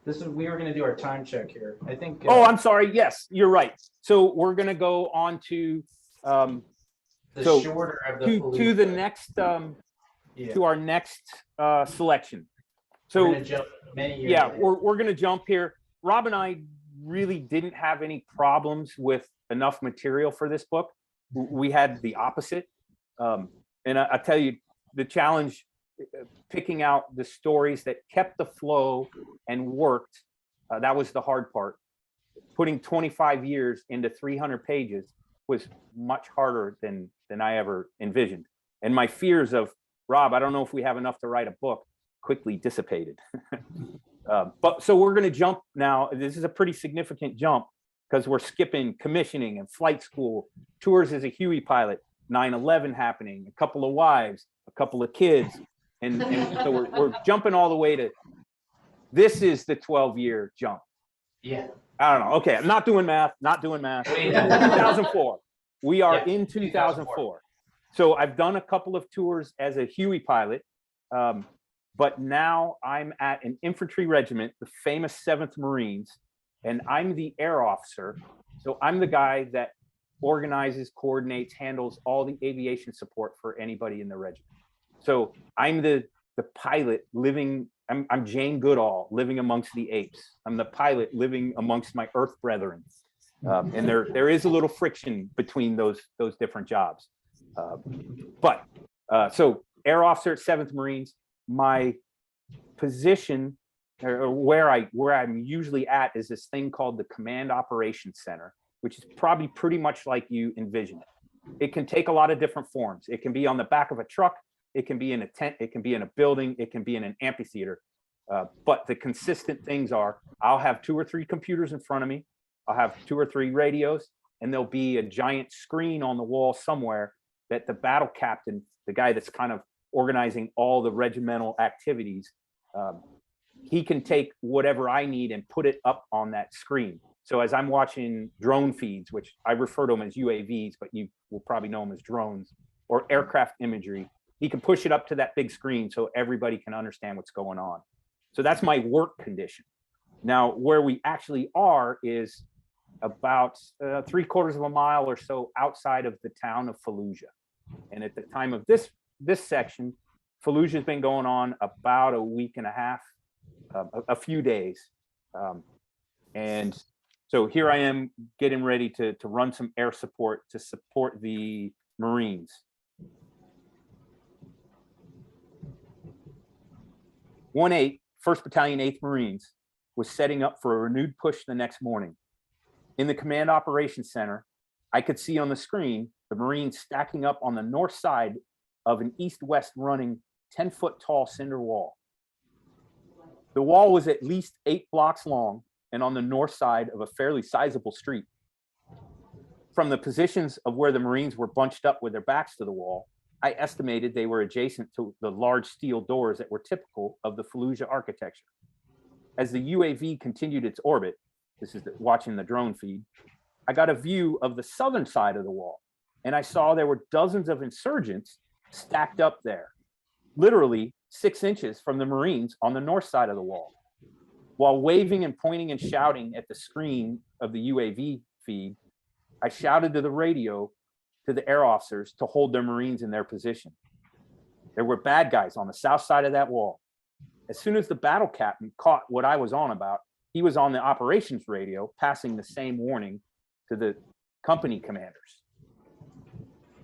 We were going to do our time check here. I think. Oh, I'm sorry. Yes, you're right. So we're going to go on to the shorter of the to the next to our next selection. So we're going to jump many years. Yeah, we're going to jump here. Rob and I really didn't have any problems with enough material for this book. We had the opposite, and I tell you, the challenge picking out the stories that kept the flow and worked, that was the hard part. Putting 25 years into 300 pages was much harder than I ever envisioned. And my fears of, Rob, I don't know if we have enough to write a book, quickly dissipated. But so we're going to jump now. This is a pretty significant jump because we're skipping commissioning and flight school, tours as a Huey pilot, 9/11 happening, a couple of wives, a couple of kids. And so we're jumping all the way to, this is the 12-year jump. Yeah. I don't know. Okay, I'm not doing math. 2004. We are in 2004. So I've done a couple of tours as a Huey pilot, but now I'm at an infantry regiment, the famous 7th Marines, and I'm the air officer. So I'm the guy that organizes, coordinates, handles all the aviation support for anybody in the regiment. So I'm the pilot living, I'm Jane Goodall living amongst the apes. I'm the pilot living amongst my earth brethren. And there is a little friction between those different jobs. So air officer at 7th Marines, my position or where I'm usually at is this thing called the Command Operations Center, which is probably pretty much like you envision it. It can take a lot of different forms. It can be on the back of a truck. It can be in a tent. It can be in a building. It can be in an amphitheater. But the consistent things are, I'll have 2 or 3 computers in front of me. I'll have 2 or 3 radios, and there'll be a giant screen on the wall somewhere that the battle captain, the guy that's kind of organizing all the regimental activities, he can take whatever I need and put it up on that screen. So as I'm watching drone feeds, which I refer to them as UAVs, but you will probably know them as drones, or aircraft imagery, he can push it up to that big screen so everybody can understand what's going on. So that's my work condition. Now, where we actually are is about 3/4 of a mile or so outside of the town of Fallujah. And at the time of this section, Fallujah has been going on about a week and a half, a few days. And So here I am getting ready to run some air support to support the Marines. 1-8, 1st Battalion, 8th Marines, was setting up for a renewed push the next morning. In the Command Operations Center, I could see on the screen the Marines stacking up on the north side of an east-west running 10-foot tall cinder wall. The wall was at least 8 blocks long and on the north side of a fairly sizable street. From the positions of where the Marines were bunched up with their backs to the wall, I estimated they were adjacent to the large steel doors that were typical of the Fallujah architecture. As the UAV continued its orbit, this is watching the drone feed, I got a view of the southern side of the wall, and I saw there were dozens of insurgents stacked up there, literally 6 inches from the Marines on the north side of the wall. While waving and pointing and shouting at the screen of the UAV feed, I shouted to the radio to the air officers to hold their Marines in their position. There were bad guys on the south side of that wall. As soon as the battle captain caught what I was on about, he was on the operations radio passing the same warning to the company commanders.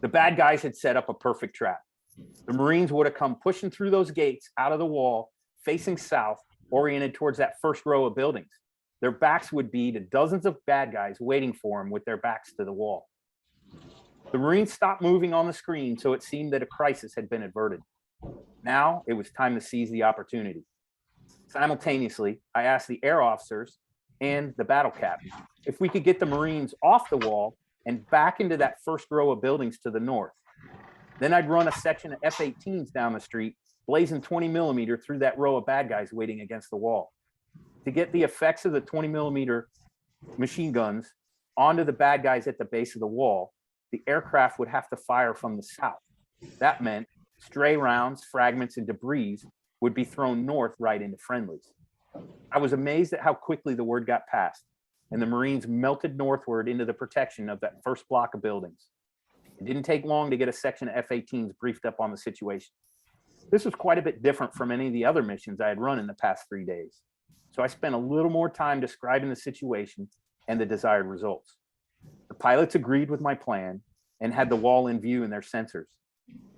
The bad guys had set up a perfect trap. The Marines would have come pushing through those gates out of the wall, facing south, oriented towards that first row of buildings. Their backs would be to dozens of bad guys waiting for them with their backs to the wall. The Marines stopped moving on the screen, so it seemed that a crisis had been averted. Now it was time to seize the opportunity. Simultaneously, I asked the air officers and the battle captain if we could get the Marines off the wall and back into that first row of buildings to the north. Then I'd run a section of F-18s down the street, blazing 20 millimeter through that row of bad guys waiting against the wall. To get the effects of the 20 millimeter machine guns onto the bad guys at the base of the wall, the aircraft would have to fire from the south. That meant stray rounds, fragments, and debris would be thrown north right into friendlies. I was amazed at how quickly the word got passed, and the Marines melted northward into the protection of that first block of buildings. It didn't take long to get a section of F-18s briefed up on the situation. This was quite a bit different from any of the other missions I had run in the past 3 days. So I spent a little more time describing the situation and the desired results. The pilots agreed with my plan and had the wall in view in their sensors.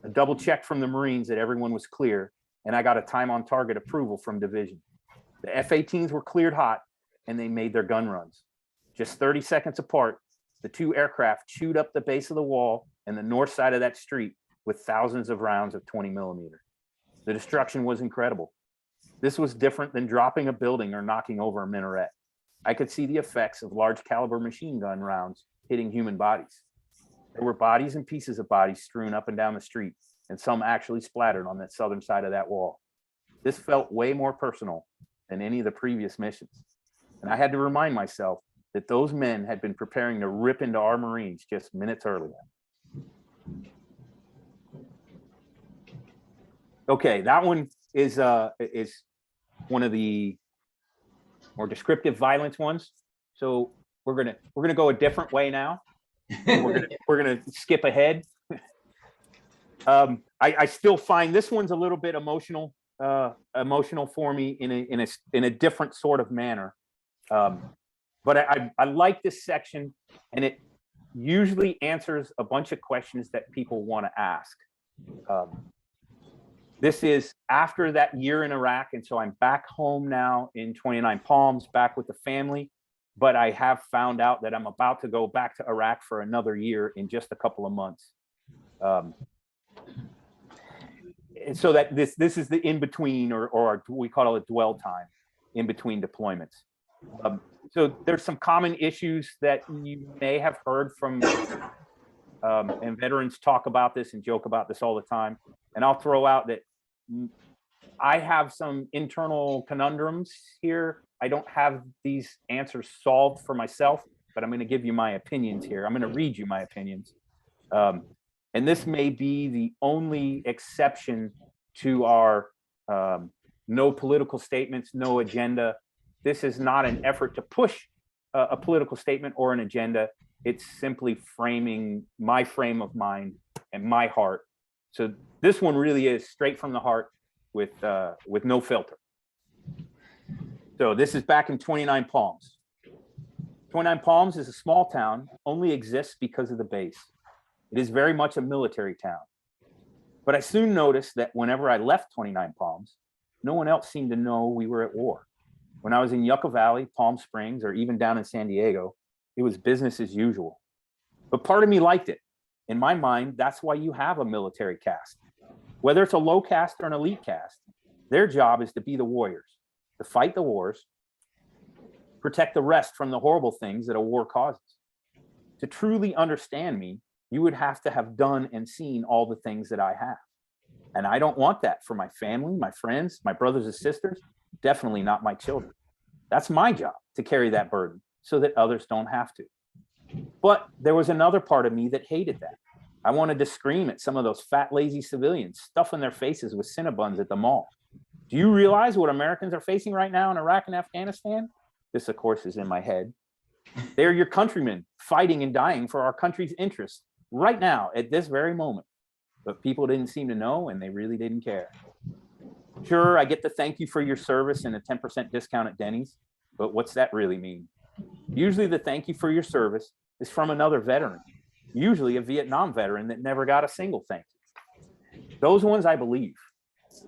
A double check from the Marines that everyone was clear, and I got a time on target approval from division. The F-18s were cleared hot and they made their gun runs. Just 30 seconds apart, the 2 aircraft chewed up the base of the wall and the north side of that street with thousands of rounds of 20 millimeter. The destruction was incredible. This was different than dropping a building or knocking over a minaret. I could see the effects of large caliber machine gun rounds hitting human bodies. There were bodies and pieces of bodies strewn up and down the street, and some actually splattered on that southern side of that wall. This felt way more personal than any of the previous missions. And I had to remind myself that those men had been preparing to rip into our Marines just minutes earlier. Okay, that one is one of the more descriptive violence ones. So we're gonna go a different way now. We're gonna skip ahead. I still find this one's a little bit emotional for me in a different sort of manner. But I like this section, and it usually answers a bunch of questions that people want to ask. This is after that year in Iraq, and so I'm back home now in 29 Palms, back with the family. But I have found out that I'm about to go back to Iraq for another year in just a couple of months. And so that this is the in-between, or we call it dwell time, in between deployments. So there's some common issues that you may have heard from, and veterans talk about this and joke about this all the time. And I'll throw out that I have some internal conundrums here. I don't have these answers solved for myself, but I'm going to give you my opinions here. I'm going to read you my opinions. And this may be the only exception to our no political statements, no agenda. This is not an effort to push a political statement or an agenda. It's simply framing my frame of mind and my heart. So this one really is straight from the heart with no filter. So this is back in 29 Palms. 29 Palms is a small town, only exists because of the base. It is very much a military town. But I soon noticed that whenever I left 29 Palms, no one else seemed to know we were at war. When I was in Yucca Valley, Palm Springs, or even down in San Diego, it was business as usual. But part of me liked it. In my mind, that's why you have a military caste. Whether it's a low caste or an elite caste, their job is to be the warriors, to fight the wars, protect the rest from the horrible things that a war causes. To truly understand me, you would have to have done and seen all the things that I have. And I don't want that for my family, my friends, my brothers and sisters, definitely not my children. That's my job to carry that burden so that others don't have to. But there was another part of me that hated that. I wanted to scream at some of those fat, lazy civilians stuffing their faces with Cinnabons at the mall. Do you realize what Americans are facing right now in Iraq and Afghanistan? This, of course, is in my head. They're your countrymen fighting and dying for our country's interests right now at this very moment. But people didn't seem to know, and they really didn't care. Sure, I get the thank you for your service and a 10% discount at Denny's, but what's that really mean? Usually the thank you for your service is from another veteran, usually a Vietnam veteran that never got a single thank you. Those ones I believe.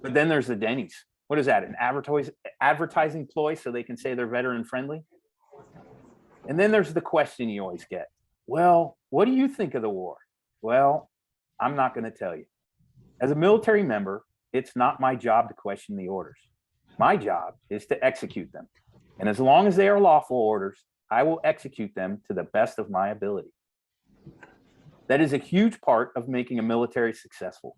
But then there's the Denny's. What is that, an advertising ploy so they can say they're veteran friendly? And then there's the question you always get. Well, what do you think of the war? Well, I'm not going to tell you. As a military member, it's not my job to question the orders. My job is to execute them. And as long as they are lawful orders, I will execute them to the best of my ability. That is a huge part of making a military successful.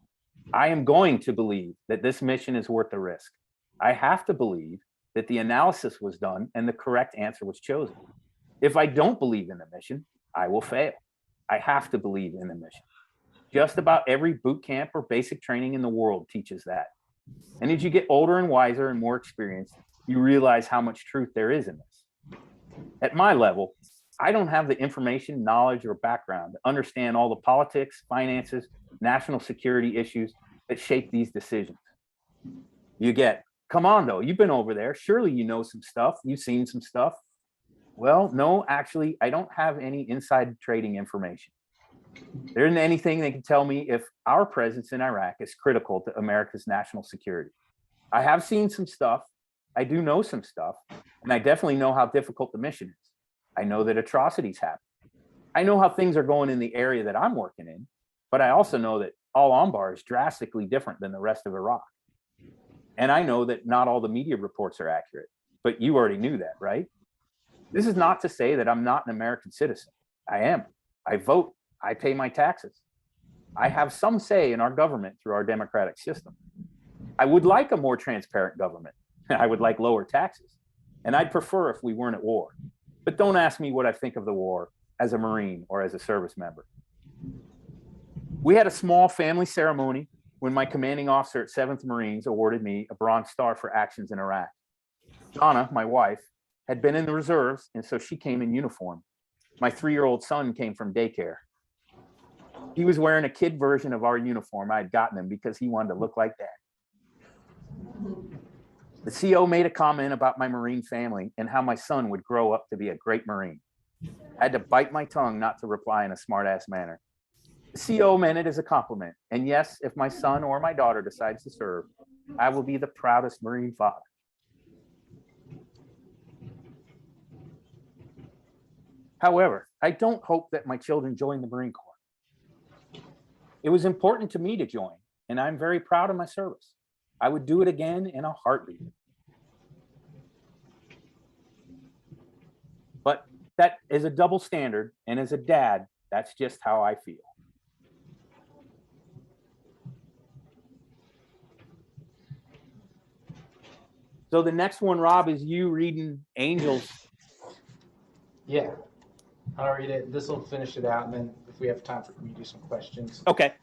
I am going to believe that this mission is worth the risk. I have to believe that the analysis was done and the correct answer was chosen. If I don't believe in the mission, I will fail. I have to believe in the mission. Just about every boot camp or basic training in the world teaches that. And as you get older and wiser and more experienced, you realize how much truth there is in this. At my level, I don't have the information, knowledge, or background to understand all the politics, finances, national security issues that shape these decisions. You get, come on though, you've been over there. Surely you know some stuff. You've seen some stuff. Well, no, actually, I don't have any inside trading information. There isn't anything that can tell me if our presence in Iraq is critical to America's national security. I have seen some stuff. I do know some stuff, and I definitely know how difficult the mission is. I know that atrocities happen. I know how things are going in the area that I'm working in, but I also know that Al Anbar is drastically different than the rest of Iraq. And I know that not all the media reports are accurate, but you already knew that, right? This is not to say that I'm not an American citizen. I am. I vote. I pay my taxes. I have some say in our government through our democratic system. I would like a more transparent government. I would like lower taxes. And I'd prefer if we weren't at war. But don't ask me what I think of the war as a Marine or as a service member. We had a small family ceremony when my commanding officer at 7th Marines awarded me a Bronze Star for actions in Iraq. Donna, my wife, had been in the reserves, and so she came in uniform. My 3-year-old son came from daycare. He was wearing a kid version of our uniform. I had gotten him because he wanted to look like Dad. The CO made a comment about my Marine family and how my son would grow up to be a great Marine. I had to bite my tongue not to reply in a smart-ass manner. The CO meant it as a compliment. And yes, if my son or my daughter decides to serve, I will be the proudest Marine father. However, I don't hope that my children join the Marine Corps. It was important to me to join, and I'm very proud of my service. I would do it again in a heartbeat. But that is a double standard, and as a dad, that's just how I feel. So the next one, Rob, is you reading Angels. Yeah, I'll read it. This will finish it out, and then if we have time for me to do some questions. Okay.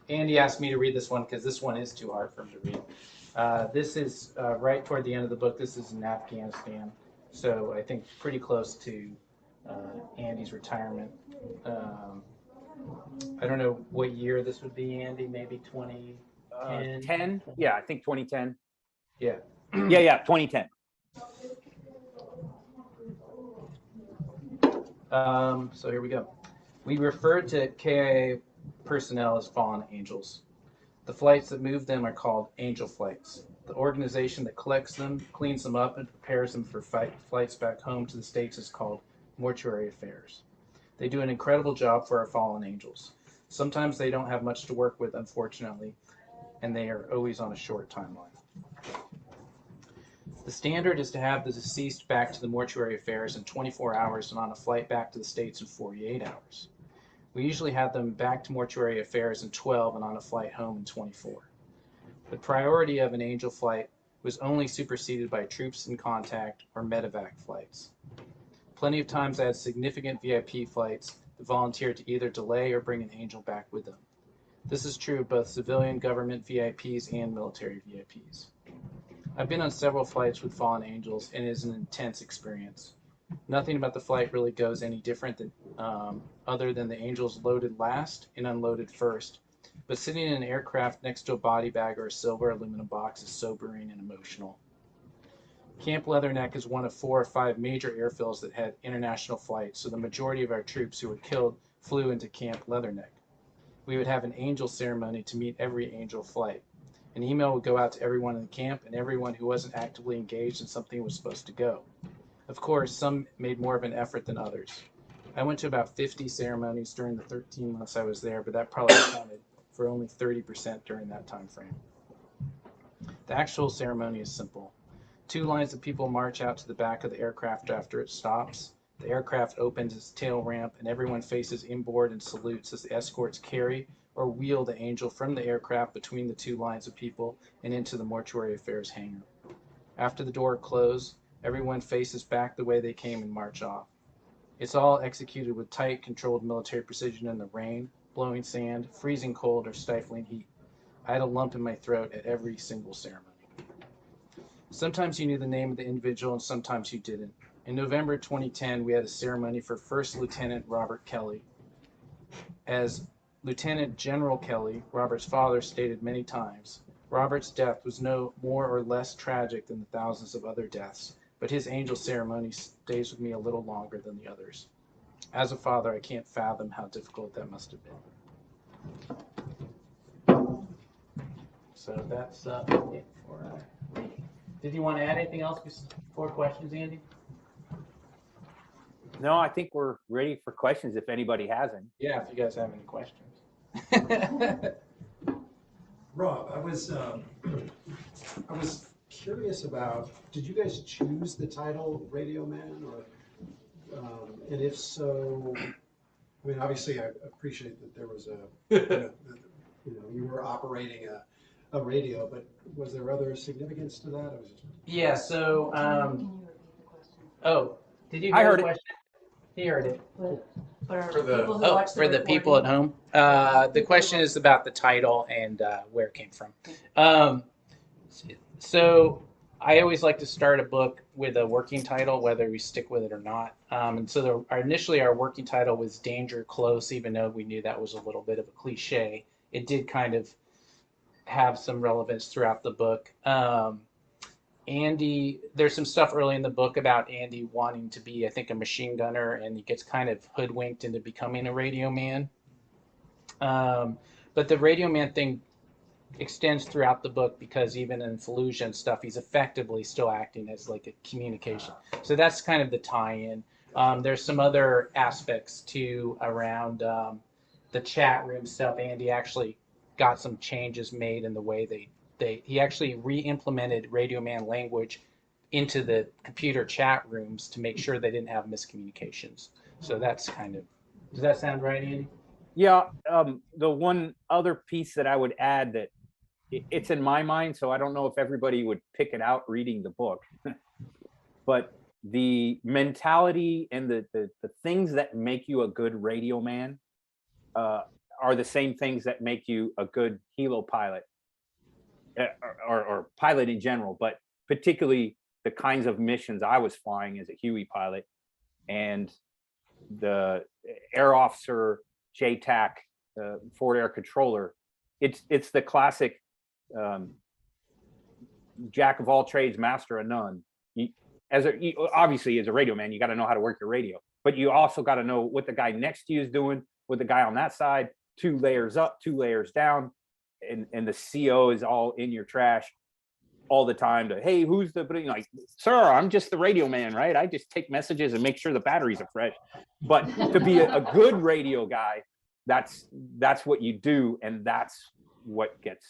Andy asked me to read this one because this one is too hard for him to read. This is right toward the end of the book. This is in Afghanistan, so I think pretty close to Andy's retirement. I don't know what year this would be, Andy. Maybe 2010. 10? Yeah, I think 2010. Yeah. Yeah, 2010. So here we go. We refer to KIA personnel as fallen angels. The flights that move them are called angel flights. The organization that collects them, cleans them up, and prepares them for flights back home to the States is called mortuary affairs. They do an incredible job for our fallen angels. Sometimes they don't have much to work with, unfortunately, and they are always on a short timeline. The standard is to have the deceased back to the mortuary affairs in 24 hours and on a flight back to the States in 48 hours. We usually have them back to mortuary affairs in 12 and on a flight home in 24. The priority of an angel flight was only superseded by troops in contact or medevac flights. Plenty of times I had significant VIP flights that volunteered to either delay or bring an angel back with them. This is true of both civilian government VIPs and military VIPs. I've been on several flights with fallen angels, and it is an intense experience. Nothing about the flight really goes any different than other than the angels loaded last and unloaded first. But sitting in an aircraft next to a body bag or a silver aluminum box is sobering and emotional. Camp Leatherneck is one of 4 or 5 major airfields that had international flights, so the majority of our troops who were killed flew into Camp Leatherneck. We would have an angel ceremony to meet every angel flight. An email would go out to everyone in the camp, and everyone who wasn't actively engaged in something was supposed to go. Of course, some made more of an effort than others. I went to about 50 ceremonies during the 13 months I was there, but that probably accounted for only 30% during that time frame. The actual ceremony is simple. 2 lines of people march out to the back of the aircraft after it stops. The aircraft opens its tail ramp, and everyone faces inboard and salutes as the escorts carry or wheel the angel from the aircraft between the 2 lines of people and into the mortuary affairs hangar. After the door closes, everyone faces back the way they came and march off. It's all executed with tight, controlled military precision in the rain, blowing sand, freezing cold, or stifling heat. I had a lump in my throat at every single ceremony. Sometimes you knew the name of the individual and sometimes you didn't. In November 2010, we had a ceremony for First Lieutenant Robert Kelly. As Lieutenant General Kelly, Robert's father, stated many times, Robert's death was no more or less tragic than the thousands of other deaths, but his angel ceremony stays with me a little longer than the others. As a father, I can't fathom how difficult that must have been. So that's it for reading. Did you want to add anything else before questions, Andy? No, I think we're ready for questions if anybody has any. Yeah, if you guys have any questions. Rob, I was curious about, did you guys choose the title Radioman, or and if so, I mean, obviously I appreciate that there was you were operating a radio, but was there other significance to that? Yeah, so did you hear I heard the it. question? He heard it. For the People at home. The question is about the title and where it came from. So I always like to start a book with a working title, whether we stick with it or not. And so initially our working title was Danger Close, even though we knew that was a little bit of a cliche. It did kind of have some relevance throughout the book. Andy, there's some stuff early in the book about Andy wanting to be, I think, a machine gunner, and he gets kind of hoodwinked into becoming a radio man. But the radio man thing extends throughout the book because even in Fallujah and stuff, he's effectively still acting as like a communication. So that's kind of the tie-in. There's some other aspects too around the chat room stuff. Andy actually got some changes made in the way he actually re-implemented Radioman language into the computer chat rooms to make sure they didn't have miscommunications. So that's kind of, does that sound right, Andy? Yeah, the one other piece that I would add that it's in my mind, so I don't know if everybody would pick it out reading the book, but the mentality and the things that make you a good radio man are the same things that make you a good helo pilot. Or pilot in general, but particularly the kinds of missions I was flying as a Huey pilot and the air officer JTAC forward air controller. It's the classic jack of all trades, master of none. Obviously as a radio man, you got to know how to work your radio, but you also got to know what the guy next to you is doing, what the guy on that side, 2 layers up, 2 layers down, and the CO is all in your trash all the time to, hey, who's the, like, sir, I'm just the radio man, right? I just take messages and make sure the batteries are fresh. But to be a good radio guy, that's what you do, and that's what gets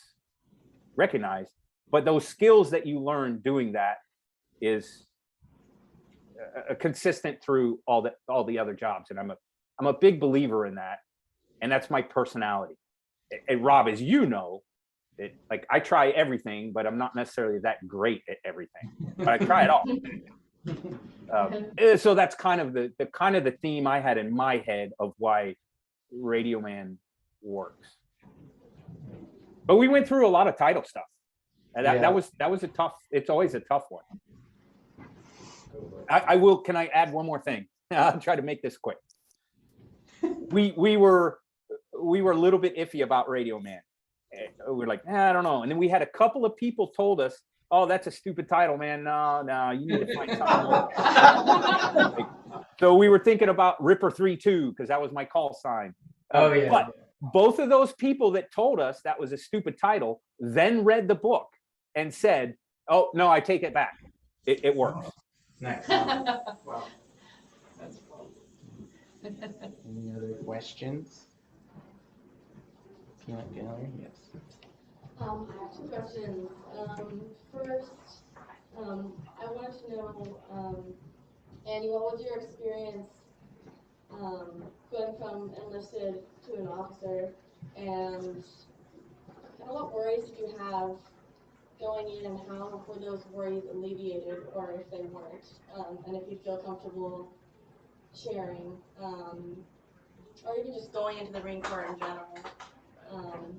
recognized. But those skills that you learn doing that is consistent through all the other jobs, and I'm a big believer in that, and that's my personality. And Rob, as you know, like I try everything, but I'm not necessarily that great at everything. But I try it all. So that's kind of the theme I had in my head of why Radioman works. But we went through a lot of title stuff, and that was a tough. It's always a tough one. I will. Can I add one more thing? I'll try to make this quick. We were a little bit iffy about Radioman. We're like, I don't know. And then we had a couple of people told us, oh, that's a stupid title, man. No, you need to find something more. So we were thinking about Ripper 3-2 because that was my call sign. Oh yeah. But both of those people that told us that was a stupid title then read the book and said, oh, no, I take it back. It works. Nice. Wow. That's fun. Any other questions? Peanut gallery, yes. I have 2 questions. First, I wanted to know, Andy, what was your experience going from enlisted to an officer, and kind of what worries did you have going in, and how were those worries alleviated, or if they weren't, and if you feel comfortable sharing, or even just going into the Marine Corps in general.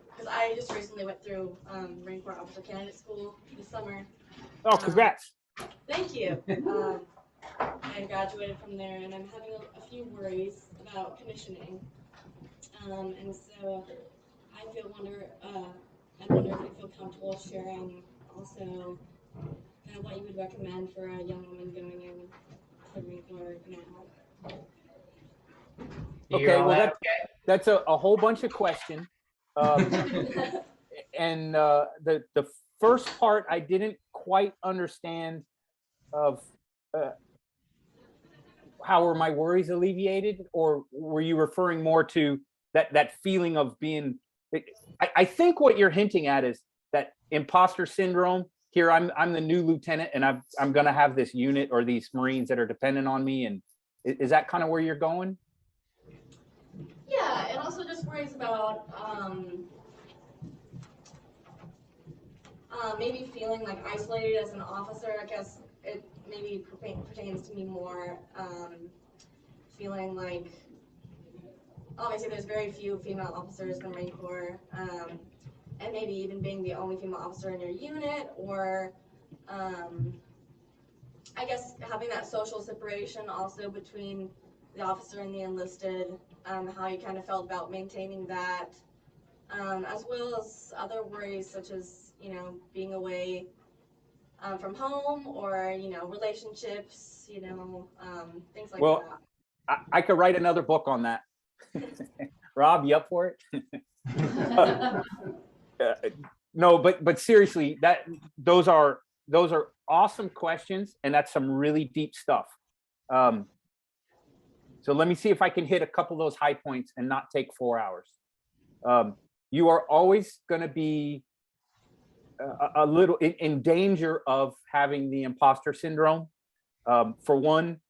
Because I just recently went through Marine Corps Officer Candidate School this summer. Oh, congrats. Thank you. I graduated from there, and I'm having a few worries about commissioning. And so I wonder if you feel comfortable sharing also kind of what you would recommend for a young woman going in to the Marine Corps now. Okay, well, that's a whole bunch of questions. And the first part I didn't quite understand of how were my worries alleviated, or were you referring more to that feeling of being? I think what you're hinting at is that imposter syndrome. Here, I'm the new lieutenant, and I'm going to have this unit or these Marines that are dependent on me, and is that kind of where you're going? Yeah, and also just worries about maybe feeling like isolated as an officer. I guess it maybe pertains to me more, feeling like obviously there's very few female officers in the Marine Corps, and maybe even being the only female officer in your unit, or I guess having that social separation also between the officer and the enlisted, how you kind of felt about maintaining that, as well as other worries such as, being away from home, or, relationships, things like Well, that. I could write another book on that. Rob, you up for it? No, but seriously, those are awesome questions, and that's some really deep stuff. So let me see if I can hit a couple of those high points and not take 4 hours. You are always going to be a little in danger of having the imposter syndrome. For one,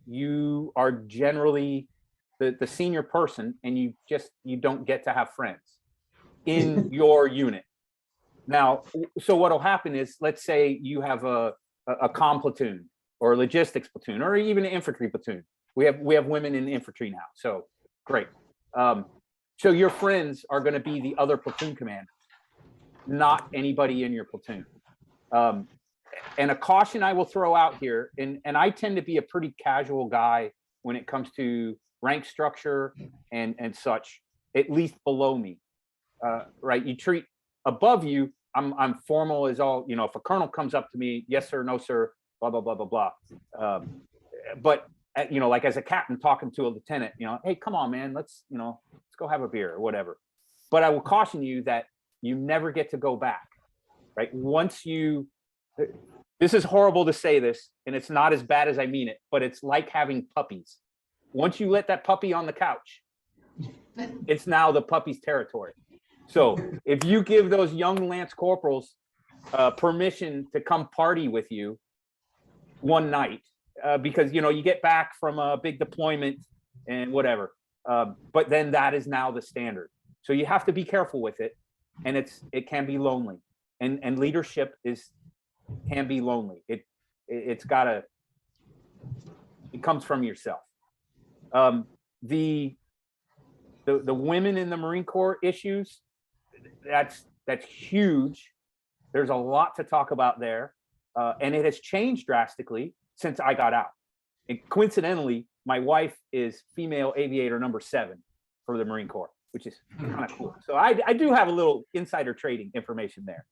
you are generally the senior person, and you don't get to have friends in your unit. Now, so what'll happen is, let's say you have a comm platoon or a logistics platoon or even an infantry platoon. We have women in the infantry now, so great. So your friends are going to be the other platoon commanders, not anybody in your platoon. And a caution I will throw out here, and I tend to be a pretty casual guy when it comes to rank structure and such, at least below me. Right? You treat above you, I'm formal as all, if a colonel comes up to me, yes sir, no sir, blah blah blah blah blah. But you know, like as a captain talking to a lieutenant, you know, hey, come on, man, let's go have a beer or whatever. But I will caution you that you never get to go back, right? Once you, this is horrible to say this, and it's not as bad as I mean it, but it's like having puppies. Once you let that puppy on the couch, it's now the puppy's territory. So if you give those young Lance Corporals permission to come party with you one night, because, you know, you get back from a big deployment and whatever, but then that is now the standard. So you have to be careful with it, and it can be lonely, and leadership can be lonely. It comes from yourself. The women in the Marine Corps issues, that's huge. There's a lot to talk about there, and it has changed drastically since I got out. And coincidentally, my wife is female aviator number 7 for the Marine Corps, which is kind of cool. So I do have a little insider trading information there.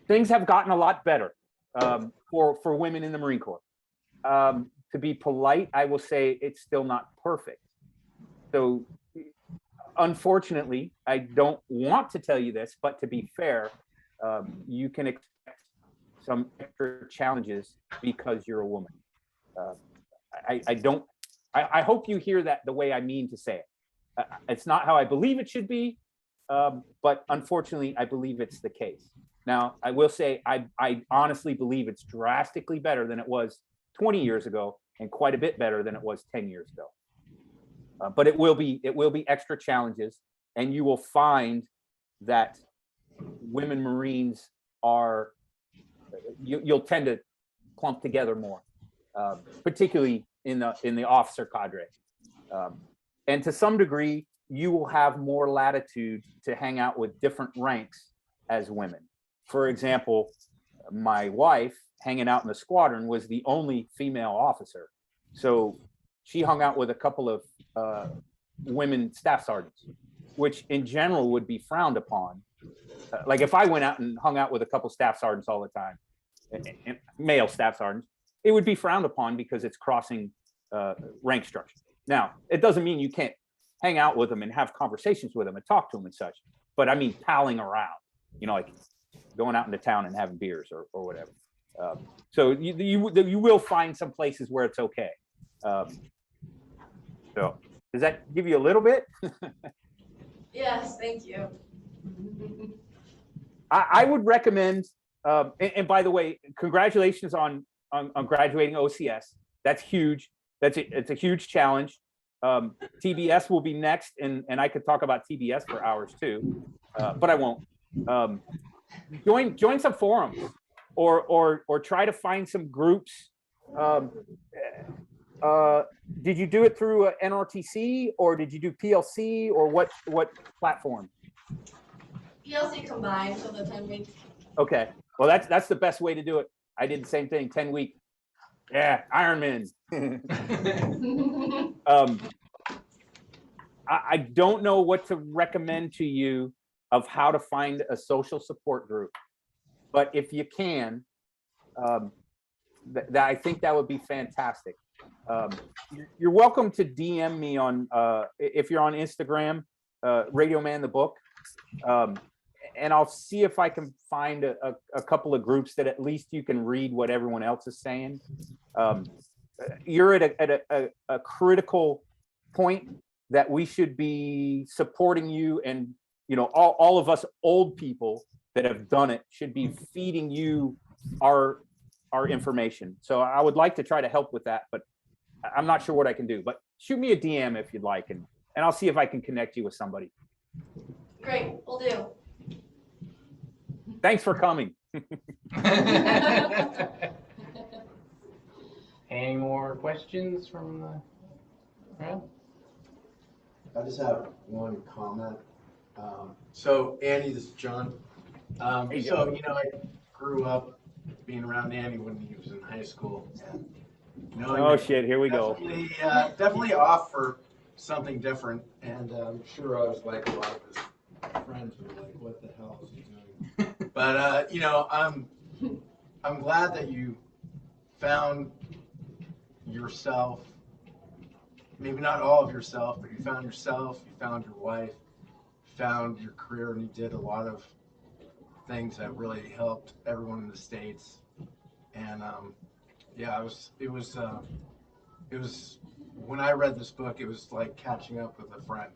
Things have gotten a lot better for women in the Marine Corps. To be polite, I will say it's still not perfect. So unfortunately, I don't want to tell you this, but to be fair, you can expect some extra challenges because you're a woman. I hope you hear that the way I mean to say it. It's not how I believe it should be, but unfortunately, I believe it's the case. Now, I will say I honestly believe it's drastically better than it was 20 years ago, and quite a bit better than it was 10 years ago. But it will be extra challenges, and you will find that women Marines are, you'll tend to clump together more, particularly in the officer cadre. And to some degree, you will have more latitude to hang out with different ranks as women. For example, my wife hanging out in the squadron was the only female officer. So she hung out with a couple of women staff sergeants, which in general would be frowned upon. Like if I went out and hung out with a couple staff sergeants all the time, and male staff sergeants, it would be frowned upon because it's crossing rank structure. Now, it doesn't mean you can't hang out with them and have conversations with them and talk to them and such, but I mean palling around, you know, like going out into town and having beers or whatever. So you will find some places where it's okay. So does that give you a little bit? Yes, thank you. I would recommend, and by the way, congratulations on graduating OCS. That's huge. It's a huge challenge. TBS will be next, and I could talk about TBS for hours too, but I won't. Join some forums, or try to find some groups. Did you do it through NRTC, or did you do PLC, or what platform? PLC combined for the 10 weeks. Okay, well that's the best way to do it. I did the same thing, 10 week. Yeah, Ironman. I don't know what to recommend to you of how to find a social support group, but if you can, I think that would be fantastic. You're welcome to DM me on, if you're on Instagram, Radioman the book, and I'll see if I can find a couple of groups that at least you can read what everyone else is saying. You're at a critical point that we should be supporting you, and you know, all of us old people that have done it should be feeding you our information. So I would like to try to help with that, but I'm not sure what I can do. But shoot me a DM if you'd like, and I'll see if I can connect you with somebody. Great, we'll do. Thanks for coming. Any more questions from the crowd? I just have one comment. So Andy, this is John. Hey, So, John. you know, I grew up being around Andy when he was in high school. And knowing Oh that shit, here we go. definitely off for something different. And I'm sure I was like a lot of his friends were like, what the hell is he doing? But, you know, I'm glad that you found yourself. Maybe not all of yourself, but you found yourself, you found your wife, you found your career, and you did a lot of things that really helped everyone in the States. And yeah, it was when I read this book, it was like catching up with a friend.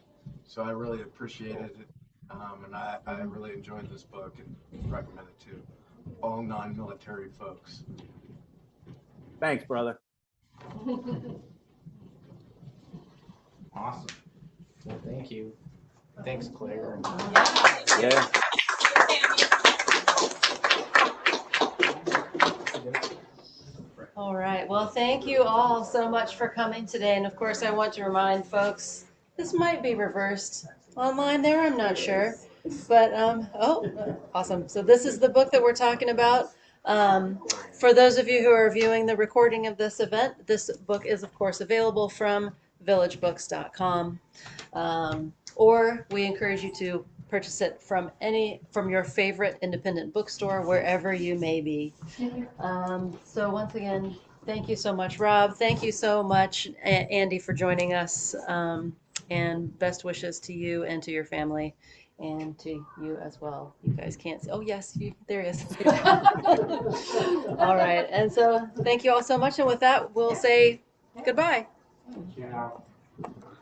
So I really appreciated it, and I really enjoyed this book and recommend it to all non-military folks. Thanks, brother. Awesome. Well, thank you. Thanks, Claire. Yeah. All right. Well, thank you all so much for coming today. And of course, I want to remind folks, this might be reversed online there, I'm not sure. But, awesome. So this is the book that we're talking about. For those of you who are viewing the recording of this event, this book is, of course, available from villagebooks.com. Or we encourage you to purchase it from your favorite independent bookstore, wherever you may be. So once again, thank you so much, Rob. Thank you so much, Andy, for joining us. And best wishes to you and to your family, and to you as well. You guys can't see. Oh, yes, there he is. All right. And so thank you all so much. And with that, we'll say goodbye. Yeah.